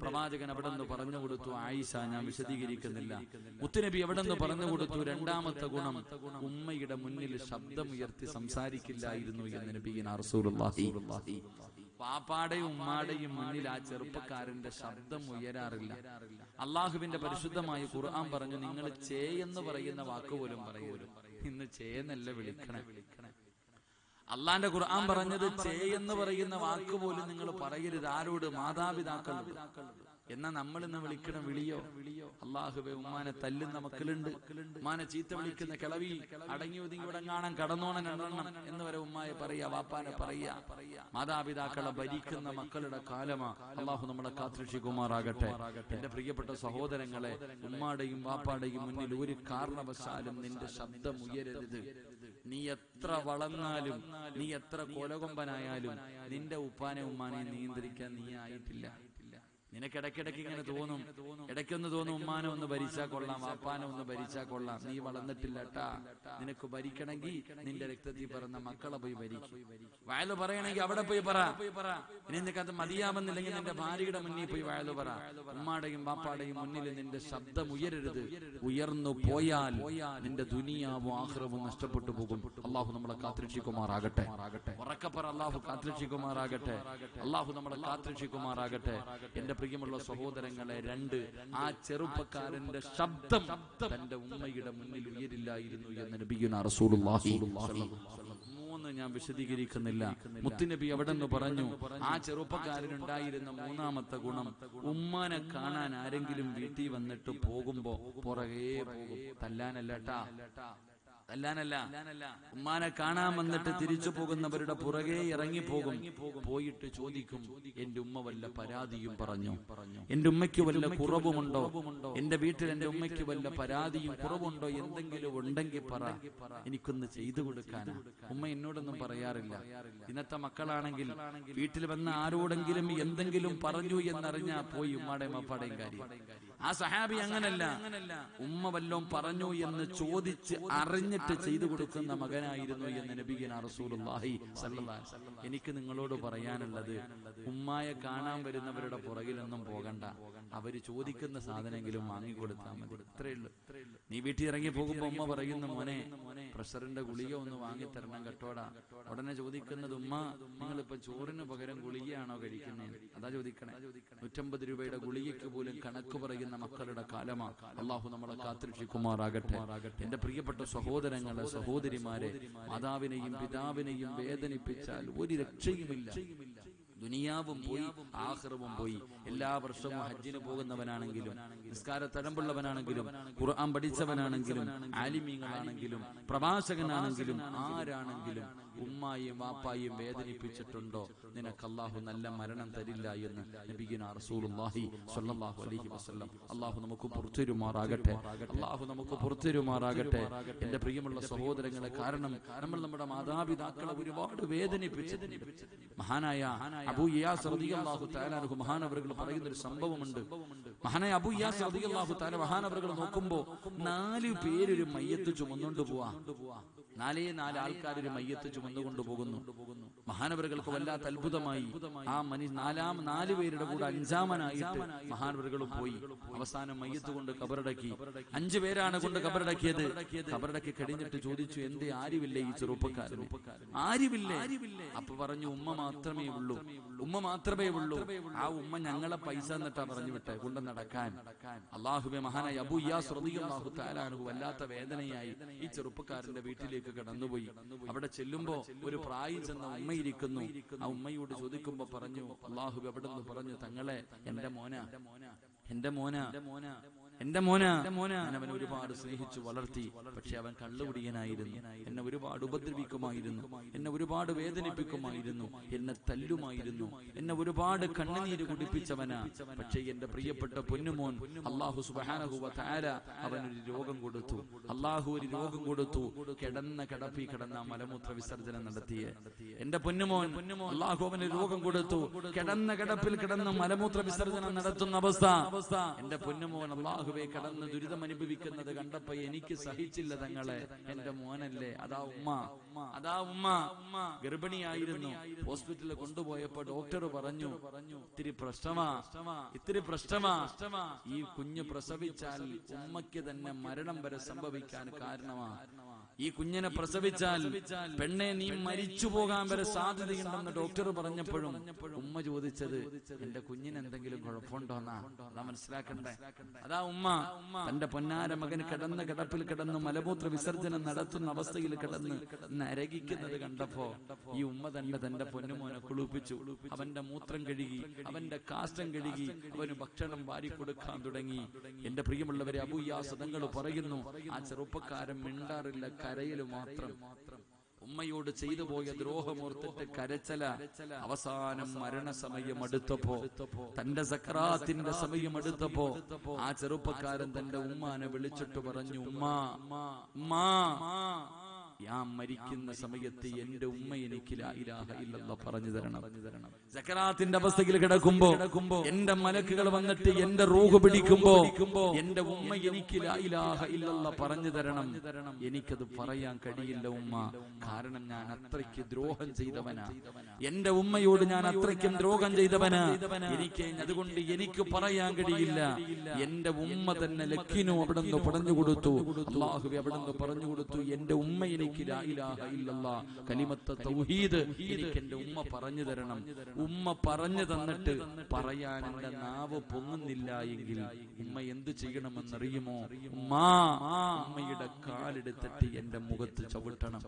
Speaker 1: പ്രവാചകൻ അവിടെ നിന്ന് പറഞ്ഞു കൊടുത്തു. ആയിഷ, ഞാൻ വിശദീകരിക്കുന്നില്ല. മുത്തുനബി എവിടെ നിന്ന് പറഞ്ഞു കൊടുത്തു? രണ്ടാമത്തെ ഗുണം, ഉമ്മയുടെ മുന്നിൽ ശബ്ദമുയർത്തി സംസാരിക്കില്ലായിരുന്നു എന്ന് നബിയുനാ റസൂലുള്ളാഹി. പാപ്പാടെയും ഉമ്മാടെയും മുന്നിൽ ആ ചെറുപ്പക്കാരന്റെ ശബ്ദം ഉയരാറില്ല. അള്ളാഹുവിന്റെ പരിശുദ്ധമായ ഖുർആൻ പറഞ്ഞു, നിങ്ങൾ ചേ എന്ന് പറയുന്ന വാക്ക് പോലും പറയരുത്. ഇന്ന് ചേന്നല്ല വിളിക്കണേ. അള്ളാന്റെ ഖുർആൻ പറഞ്ഞത് ചേ എന്ന് പറയുന്ന വാക്ക് പോലും നിങ്ങൾ പറയരുത്. ആരോട്? മാതാപിതാക്കളോട്. എന്നാ നമ്മൾ ഇന്ന് വിളിക്കണ വിളിയോ? അള്ളാഹുവേ, ഉമ്മാനെ തല്ലുന്ന മക്കളുണ്ട്, ഉമ്മാനെ ചീത്ത വിളിക്കുന്ന കിളവി, അടങ്ങി ഒതുങ്ങി ഇവിടെ കാണാൻ കടന്നോണം എന്ന് വരെ ഉമ്മായെ പറയാ, വാപ്പാനെ പറയാ. മാതാപിതാക്കളെ ഭരിക്കുന്ന മക്കളുടെ കാലമാ. അള്ളാഹു നമ്മളെ കാത്തുരക്ഷിക്കുമാറാകട്ടെ. എന്റെ പ്രിയപ്പെട്ട സഹോദരങ്ങളെ, ഉമ്മാടെയും വാപ്പാടെയും മുന്നിൽ ഒരു കാരണവശാലും നിന്റെ ശബ്ദം ഉയരരുത്. നീ എത്ര വളർന്നാലും, നീ എത്ര കൊലകൊമ്പനായാലും നിന്റെ ഉപ്പാനെ ഉമ്മാനെ നിയന്ത്രിക്കാൻ നീ ആയിട്ടില്ല. നിനക്ക് ഇടയ്ക്കിടയ്ക്ക് ഇങ്ങനെ തോന്നും, ഇടയ്ക്കൊന്ന് തോന്നും, ഉമ്മാനെ ഒന്ന് ഭരിച്ചാൽ കൊള്ളാം, വാപ്പാനെ ഒന്ന് ഭരിച്ചാൽ കൊള്ളാം. നീ വളർന്നിട്ടില്ല ട്ടാ. നിനക്ക് ഭരിക്കണമെങ്കിൽ നിന്റെ രക്തത്തിൽ പറഞ്ഞ മക്കളെ പോയി ഭരിക്കും. വയല് പറയണമെങ്കിൽ അവിടെ പോയി പറ. ഇനി നിനക്ക് അത് മതിയാവുന്നില്ലെങ്കിൽ നിന്റെ ഭാര്യയുടെ മുന്നിൽ പോയി വയല് പറ. ഉമ്മാടെയും വാപ്പാടെയും മുന്നിൽ നിന്റെ ശബ്ദം ഉയരരുത്. ഉയർന്നു പോയാൽ നിന്റെ ദുനിയാവും ആഖിറവും നഷ്ടപ്പെട്ടു പോകും. അള്ളാഹു നമ്മളെ കാത്തുരക്ഷിക്കുമാറാകട്ടെ. ഉറക്കപ്പറ, അള്ളാഹു കാത്തുരക്ഷിക്കുമാറാകട്ടെ. അള്ളാഹു നമ്മളെ കാത്തുരക്ഷിക്കുമാറാകട്ടെ. എന്റെ പ്രിയമുള്ള സഹോദരങ്ങളെ, 2, ആ ചെറുപ്പക്കാരന്റെ ശബ്ദം തന്റെ ഉമ്മയുടെ മുന്നിൽ ഉയരില്ലായിരുന്നു എന്ന് നബിയുനാ റസൂലുള്ളാഹി. 3 ഞാൻ വിശദീകരിക്കുന്നില്ല. മുത്തുനബി അവിടെ നിന്ന് പറഞ്ഞു, ആ ചെറുപ്പക്കാരനുണ്ടായിരുന്ന 3ാമത്തെ ഗുണം, ഉമ്മാനെ കാണാൻ ആരെങ്കിലും വീട്ടിൽ വന്നിട്ട് പോകുമ്പോ പുറകെ പോകും. തല്ലാനല്ലട്ടാ, തല്ലാനല്ല. ഉമ്മാനെ കാണാൻ വന്നിട്ട് തിരിച്ചു പോകുന്നവരുടെ പുറകെ ഇറങ്ങിപ്പോകും. പോയിട്ട് ചോദിക്കും, എന്റെ ഉമ്മ വല്ല പരാതിയും പറഞ്ഞു? എന്റെ ഉമ്മയ്ക്ക് വല്ല കുറവുമുണ്ടോ? എന്റെ വീട്ടിൽ എന്റെ ഉമ്മയ്ക്ക് വല്ല പരാതിയും കുറവുണ്ടോ? എന്തെങ്കിലും ഉണ്ടെങ്കിൽ പറ, എനിക്കൊന്ന് ചെയ്തു കൊടുക്കാനാ. ഉമ്മ എന്നോടൊന്നും പറയാറില്ല. ഇന്നത്തെ മക്കളാണെങ്കിൽ വീട്ടിൽ വന്ന ആരോടെങ്കിലും എന്തെങ്കിലും പറഞ്ഞു എന്നറിഞ്ഞാ പോയി ഉമ്മാടെയും അപ്പാടെയും കാര്യം. ആ സഹാബി അങ്ങനല്ല. ഉമ്മ വല്ലോം പറഞ്ഞു എന്ന് ചോദിച്ച് അറിഞ്ഞിട്ട് ചെയ്തു കൊടുക്കുന്ന മകനായിരുന്നു എന്ന് നബിയുനാ റസൂലുള്ളാഹി സ്വല്ലല്ലാഹു അലൈഹി വസല്ലം. എനിക്ക് നിങ്ങളോട് പറയാനുള്ളത്, ഉമ്മായെ കാണാൻ വരുന്നവരുടെ പുറകിലൊന്നും പോകണ്ട. അവര് ചോദിക്കുന്ന സാധനമെങ്കിലും വാങ്ങിക്കൊടുത്താൽ മതി. ഇത്രേ ഉള്ളൂ. നീ വീട്ടിൽ ഇറങ്ങി പോകുമ്പോ ഉമ്മ പറയുന്ന, മോനെ പ്രഷറിന്റെ ഗുളിക ഒന്ന് വാങ്ങിത്തരണം കേട്ടോടാ. ഉടനെ ചോദിക്കുന്നത്, ഉമ്മ നിങ്ങളിപ്പോ ചോറിന് പകരം ഗുളികയാണോ കഴിക്കുന്നത്? അതാ ചോദിക്കണേ. 150 രൂപയുടെ ഗുളികയ്ക്ക് പോലും കണക്ക് പറയുന്ന മക്കളുടെ കാലമാ. അള്ളാഹു നമ്മളെ കാത്തുരക്ഷിക്കുമാറാകട്ടെ. എന്റെ പ്രിയപ്പെട്ട സഹോദരങ്ങളെ, സഹോദരിമാരെ, മാതാവിനെയും പിതാവിനെയും വേദനിപ്പിച്ചാൽ ഒരു രക്ഷയുമില്ല. ദുനിയാവും പോയി, ആഖിറവും പോയി. എല്ലാ വർഷവും ഹജ്ജിന് പോകുന്നവനാണെങ്കിലും, നിസ്കാര തഴമ്പുള്ളവനാണെങ്കിലും, ഖുർആൻ പഠിച്ചവനാണെങ്കിലും, ആലിമീങ്ങളാണെങ്കിലും, പ്രഭാഷകനാണെങ്കിലും, ആരാണെങ്കിലും ഉമ്മായും വാപ്പായും വേദനിപ്പിച്ചിട്ടുണ്ടോ നിനക്ക് അല്ലാഹു നല്ല മരണം തരില്ല എന്ന് നബിയുനാ റസൂലുള്ളാഹി സ്വല്ലല്ലാഹു അലൈഹി വസല്ലം. അല്ലാഹു നമുക്ക് പുറത്തുരുമാറാകട്ടെ, അല്ലാഹു നമുക്ക് പുറത്തുരുമാറാകട്ടെ. എന്റെ പ്രിയമുള്ള സഹോദരങ്ങളെ, കാരണം നമ്മൾ നമ്മുടെ മാതാപിതാക്കളെ ഒരുപാട് വേദനിപ്പിച്ചിട്ടുണ്ട്. മഹാനായ അബൂ ഇയാസ് റളിയല്ലാഹു തആല അൻഹു മഹാനവറുകൾ പറയുന്ന ഒരു സംഭവമുണ്ട്. മഹാനായ അബൂ ഇയാസ് റളിയല്ലാഹു തആല മഹാനവറുകൾ നോക്കുമ്പോ 4 പേര് ഒരു മയ്യത്ത് ചുമന്നുകൊണ്ട് പോവാ. 4 ആൾക്കാർ ഒരു മയ്യത്ത് ചുമന്നുകൊണ്ട് പോകുന്നു. മഹാനവറുകൾക്ക് വല്ലാത്ത അത്ഭുതമായി. ആ 4 പേരുടെ കൂടെ 5-ാമനായിട്ട് മഹാനവറുകളും പോയി. അവസാനം മയ്യത്ത് കൊണ്ട് കബറടക്കി. 5 പേരാണ് കൊണ്ട് കബറടക്കിയത്. കബറടക്കി കഴിഞ്ഞിട്ട് ചോദിച്ചു, എന്തേ ആരുമില്ലേ ഈ ചെറുപ്പക്കാരന്? ആരുമില്ലേ? അപ്പൊ പറഞ്ഞു, ഉമ്മ മാത്രമേ ഉള്ളൂ, ഉമ്മ മാത്രമേ ഉള്ളൂ. ആ ഉമ്മ ഞങ്ങളെ പൈസ എന്നിട്ടാ പറഞ്ഞു വിട്ടെ കൊണ്ട് നടക്കാൻ. അല്ലാഹുവേ, മഹാനായ അബൂ ഇയാസ് റളിയല്ലാഹു തആല അൻഹു വല്ലാത്ത വേദനയായി ഈ ചെറുപ്പക്കാരന്റെ വീട്ടിലേക്ക് കടന്നുപോയി. അവിടെ ചെല്ലുമ്പോ ഒരു പ്രായം ചെന്ന ഉമ്മയിരിക്കുന്നു. ആ ഉമ്മയോട് ചോദിക്കുമ്പോ പറഞ്ഞു, അല്ലാഹുവേ അവിടുന്ന് പറഞ്ഞു, തങ്ങളെ എന്റെ മോന ഞാൻ അവനെ ഒരുപാട് സ്നേഹിച്ചു വളർത്തി. പക്ഷെ അവൻ കള്ളുകുടിയനായിരുന്നു. എന്നെ ഒരുപാട് ഉപദ്രവിക്കുമായിരുന്നു, എന്നെ ഒരുപാട് വേദനിപ്പിക്കുമായിരുന്നു, എന്നെ തല്ലുമായിരുന്നു, എന്നെ ഒരുപാട് കണ്ണുനീര് കുടിപ്പിച്ചവനാ. പക്ഷെ എന്റെ പ്രിയപ്പെട്ട പൊന്നുമോൻ അല്ലാഹു സുബ്ഹാനഹു വ തആല അവനൊരു രോഗം കൊടുത്തു. അല്ലാഹു ഒരു രോഗം കൊടുത്തു. കിടന്ന മലമൂത്ര വിസർജനം നടത്തിയ എന്റെ പൊന്നുമോൻ അല്ലാഹു അവന് രോഗം കൊടുത്തു. കിടപ്പിൽ കിടന്ന് മലമൂത്ര വിസർജനം നടത്തുന്ന അവസ്ഥ. എന്റെ പൊന്നുമോൻ അല്ലാഹുവേ കടന്ന് ദുരിതം അനുഭവിക്കുന്നത് കണ്ടപ്പോ എനിക്ക് സഹിച്ചില്ല തങ്ങളെ. എന്റെ മോനല്ലേ, അതാ ഉമ്മ ഗർഭിണിയായിരുന്നു. ഹോസ്പിറ്റലിൽ കൊണ്ടുപോയപ്പോ ഡോക്ടർ പറഞ്ഞു, ഇത്തിരി പ്രശ്നമാ. ഈ കുഞ്ഞ് പ്രസവിച്ചാൽ ഉമ്മയ്ക്ക് തന്നെ മരണം വരെ സംഭവിക്കാൻ കാരണമാ. ഈ കുഞ്ഞിനെ പ്രസവിച്ചാൽ പെണ്ണെ നീ മരിച്ചു പോകാൻ വരെ സാധ്യതയുണ്ടെന്ന് ഡോക്ടർ പറഞ്ഞപ്പോഴും ഉമ്മ ചോദിച്ചത്, എന്റെ കുഞ്ഞിന് എന്തെങ്കിലും കുഴപ്പമുണ്ടോന്നാ. അതാ മനസ്സിലാക്കണ്ടേ. അതാ ഉമ്മ തന്റെ പൊന്നാര മകൻ കിടപ്പിൽ കിടന്ന് മലമൂത്ര വിസർജനം നടത്തുന്ന അവസ്ഥയിൽ കിടന്ന് നരകിക്കുന്നത് കണ്ടപ്പോ ഈ ഉമ്മ തന്നെ തന്റെ പൊന്നുമോനെ കുളിപ്പിച്ചു. അവന്റെ മൂത്രം കഴുകി, അവന്റെ കാഷ്ടം കഴുകി, അവന് ഭക്ഷണം വാരി കൊടുക്കാൻ തുടങ്ങി. എന്റെ പ്രിയമുള്ളവരെ, അബൂ ഇയാസ് തങ്ങൾ പറയുന്നു, ആ ചെറുപ്പക്കാരൻ മിണ്ടാറില്ല, കരയില് മാത്രം. ഉമ്മയോട് ചെയ്തു പോയ ദ്രോഹമോർത്തിട്ട് കരച്ചല. അവസാനം മരണസമയം അടുത്തപ്പോ, തന്റെ സക്രാത്തിന്റെ സമയം അടുത്തപ്പോ ആ ചെറുപ്പക്കാരൻ തന്റെ ഉമ്മാനെ വിളിച്ചിട്ട് പറഞ്ഞു, ഉമ്മാ ഞാൻ മരിക്കുന്ന സമയത്ത് എന്റെ ഉമ്മ എനിക്ക് ലാ ഇലാഹ ഇല്ലല്ലാഹ് പറഞ്ഞു തരണം. സക്കറാത്തിന്റെ അവസ്ഥയിൽ കിടക്കുമ്പോ എന്റെ മലക്കുകൾ വന്നിട്ട് എന്റെ റൂഹ് പിടിക്കുമ്പോ എന്റെ ഉമ്മ എനിക്ക് ലാ ഇലാഹ ഇല്ലല്ലാഹ് പറഞ്ഞു തരണം. എനിക്കത് പറയാൻ കഴിയില്ല ഉമ്മ, കാരണം ഞാൻ അത്രയ്ക്ക് ദ്രോഹം ചെയ്തവനാ. എന്റെ ഉമ്മയോട് ഞാൻ അത്രയ്ക്കും ദ്രോഹം ചെയ്തവനാ. അതുകൊണ്ട് എനിക്ക് പറയാൻ കഴിയില്ല. എന്റെ ഉമ്മ തന്നെ ലക്കിനു അവിടുന്ന് പറഞ്ഞു കൊടുത്തു. അല്ലാഹുവേ അവിടുന്ന് പറഞ്ഞു കൊടുത്തു, എന്റെ ഉമ്മ എനിക്ക് ലാ ഇലാഹ ഇല്ലല്ലാഹ് കലിമത്ത് തൗഹീദ് എനിക്ക് എന്റെ ഉമ്മ പറഞ്ഞു തരണം. ഉമ്മ പറഞ്ഞു തന്നിട്ട് പറയാൻ എന്റെ നാവ് പൊങ്ങുന്നില്ല എങ്കിൽ ഉമ്മ എന്ത് ചെയ്യണമെന്നറിയുമോ? ഉമ്മയുടെ കാലെടുത്തിട്ട് എന്റെ മുഖത്ത് ചവിട്ടണം.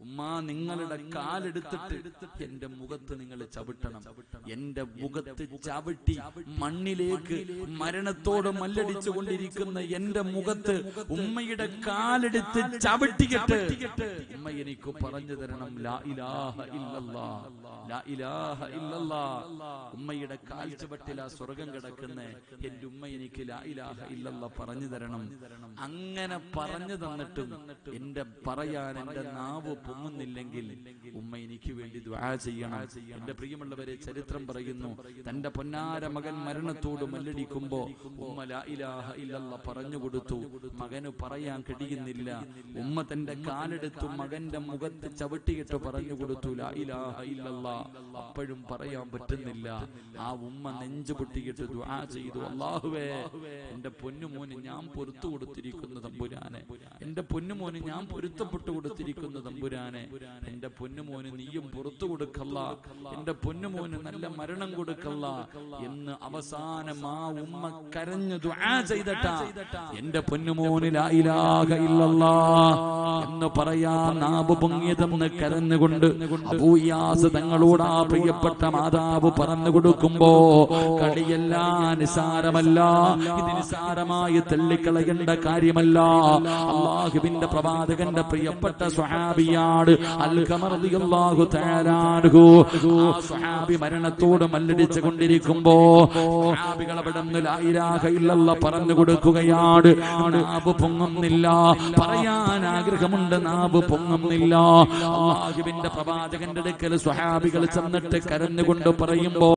Speaker 1: ഉമ്മ നിങ്ങളുടെ കാലെടുത്തിട്ട് എന്റെ മുഖത്ത് നിങ്ങൾ ചവിട്ടണം. എന്റെ മുഖത്ത് ചവിട്ടി മണ്ണിലേക്ക് മരണത്തോട് മല്ലടിച്ചു കൊണ്ടിരിക്കുന്ന എന്റെ മുഖത്ത് ഉമ്മയുടെ കാലെടുത്ത് ചവിട്ടിയിട്ട് ഉമ്മ എനിക്ക് പറഞ്ഞു തരണം, ലാ ഇലാഹ ഇല്ലല്ലാഹ്, ലാ ഇലാഹ ഇല്ലല്ലാഹ്. ഉമ്മയുടെ കാൽ ചവിട്ടിലാ സ്വർഗം കിടക്കുന്ന എന്റെ ഉമ്മ എനിക്ക് ലാ ഇലാഹ ഇല്ലല്ലാഹ് പറഞ്ഞു തരണം. അങ്ങനെ പറഞ്ഞു തന്നിട്ടും എന്റെ പറയാൻ എന്റെ നാവ് പൊങ്ങുന്നില്ലെങ്കിൽ ഉമ്മ എനിക്ക് വേണ്ടി ദുആ ചെയ്യണം. എന്റെ പ്രിയമുള്ളവരെ, ചരിത്രം പറയുന്നു, തന്റെ പൊന്നാര മകൻ മരണത്തോട് മല്ലടിക്കുമ്പോ ഉമ്മ ലാ ഇലാഹ ഇല്ലല്ലാഹ് പറഞ്ഞു കൊടുത്തു. മകന് പറയാൻ കഴിയുന്നില്ല. ഉമ്മ തന്റെ കാലെടുത്തു മകന്റെ മുഖത്ത് ചവിട്ടിയിട്ട് പറഞ്ഞു കൊടുത്തു, ലാ ഇലാഹ ഇല്ലല്ലാഹ്. അപ്പോഴും പറയാൻ പറ്റുന്നില്ല. ആ ഉമ്മ നെഞ്ചു പൊട്ടിയിട്ട് ദുആ ചെയ്തു, അല്ലാഹുവേ എന്റെ പൊന്നുമോന് ഞാൻ പൊറുത്തു കൊടുത്തിരിക്കുന്നു തമ്പുരാനെ, എന്റെ പൊന്നുമോന് ഞാൻ പൊരുത്തപ്പെട്ടു കൊടുത്തിരിക്കുന്നു തമ്പുരാനെ, എന്റെ പൊന്നുമോന് നീയും പുറത്തു കൊടുക്കല്ല, എന്റെ പൊന്നുമോന് നല്ല മരണം കൊടുക്കല്ല എന്ന് അവസാനം ആ ഉമ്മ കരഞ്ഞു ദുആ ചെയ്തിട്ടാ എന്റെ പൊന്നുമോന് ലാ ഇലാഹ ഇല്ലല്ലാഹ് എന്ന് പറയാൻ നാവ് പൊങ്ങിയതെന്ന് കരഞ്ഞുകൊണ്ട് അബൂ ഇയാസ് തങ്ങളോട് ആ പ്രിയപ്പെട്ട മാതാവ് പറഞ്ഞു കൊടുക്കുമ്പോ കളിയല്ല, നിസാരമല്ല, ഇത് നിസാരമായി തള്ളിക്കളയേണ്ട കാര്യമല്ല. അല്ലാഹുവിന്റെ പ്രവാചകന്റെ പ്രിയപ്പെട്ട സ്വഹാബിയ സഹാബിയാണ് അൽഖമ റളിയല്ലാഹു തആല അൻഹു. ആ സഹാബി മരണത്തോട് മല്ലടിച്ചു കൊണ്ടിരിക്കുമ്പോ സഹാബികൾ അവിടുന്ന് ലാ ഇലാഹ ഇല്ലല്ലാഹ് പറഞ്ഞു കൊടുക്കുകയാണ്. നാവ് പൊങ്ങുന്നില്ല, പറയാൻ ആഗ്രഹമുണ്ട്, നാവ് പൊങ്ങുന്നില്ല. അല്ലാഹുവിന്റെ പ്രവാചകന്റെ അടുക്കൽ സ്വഹാബികൾ ചെന്നിട്ട് കരഞ്ഞുകൊണ്ട് പറയുമ്പോ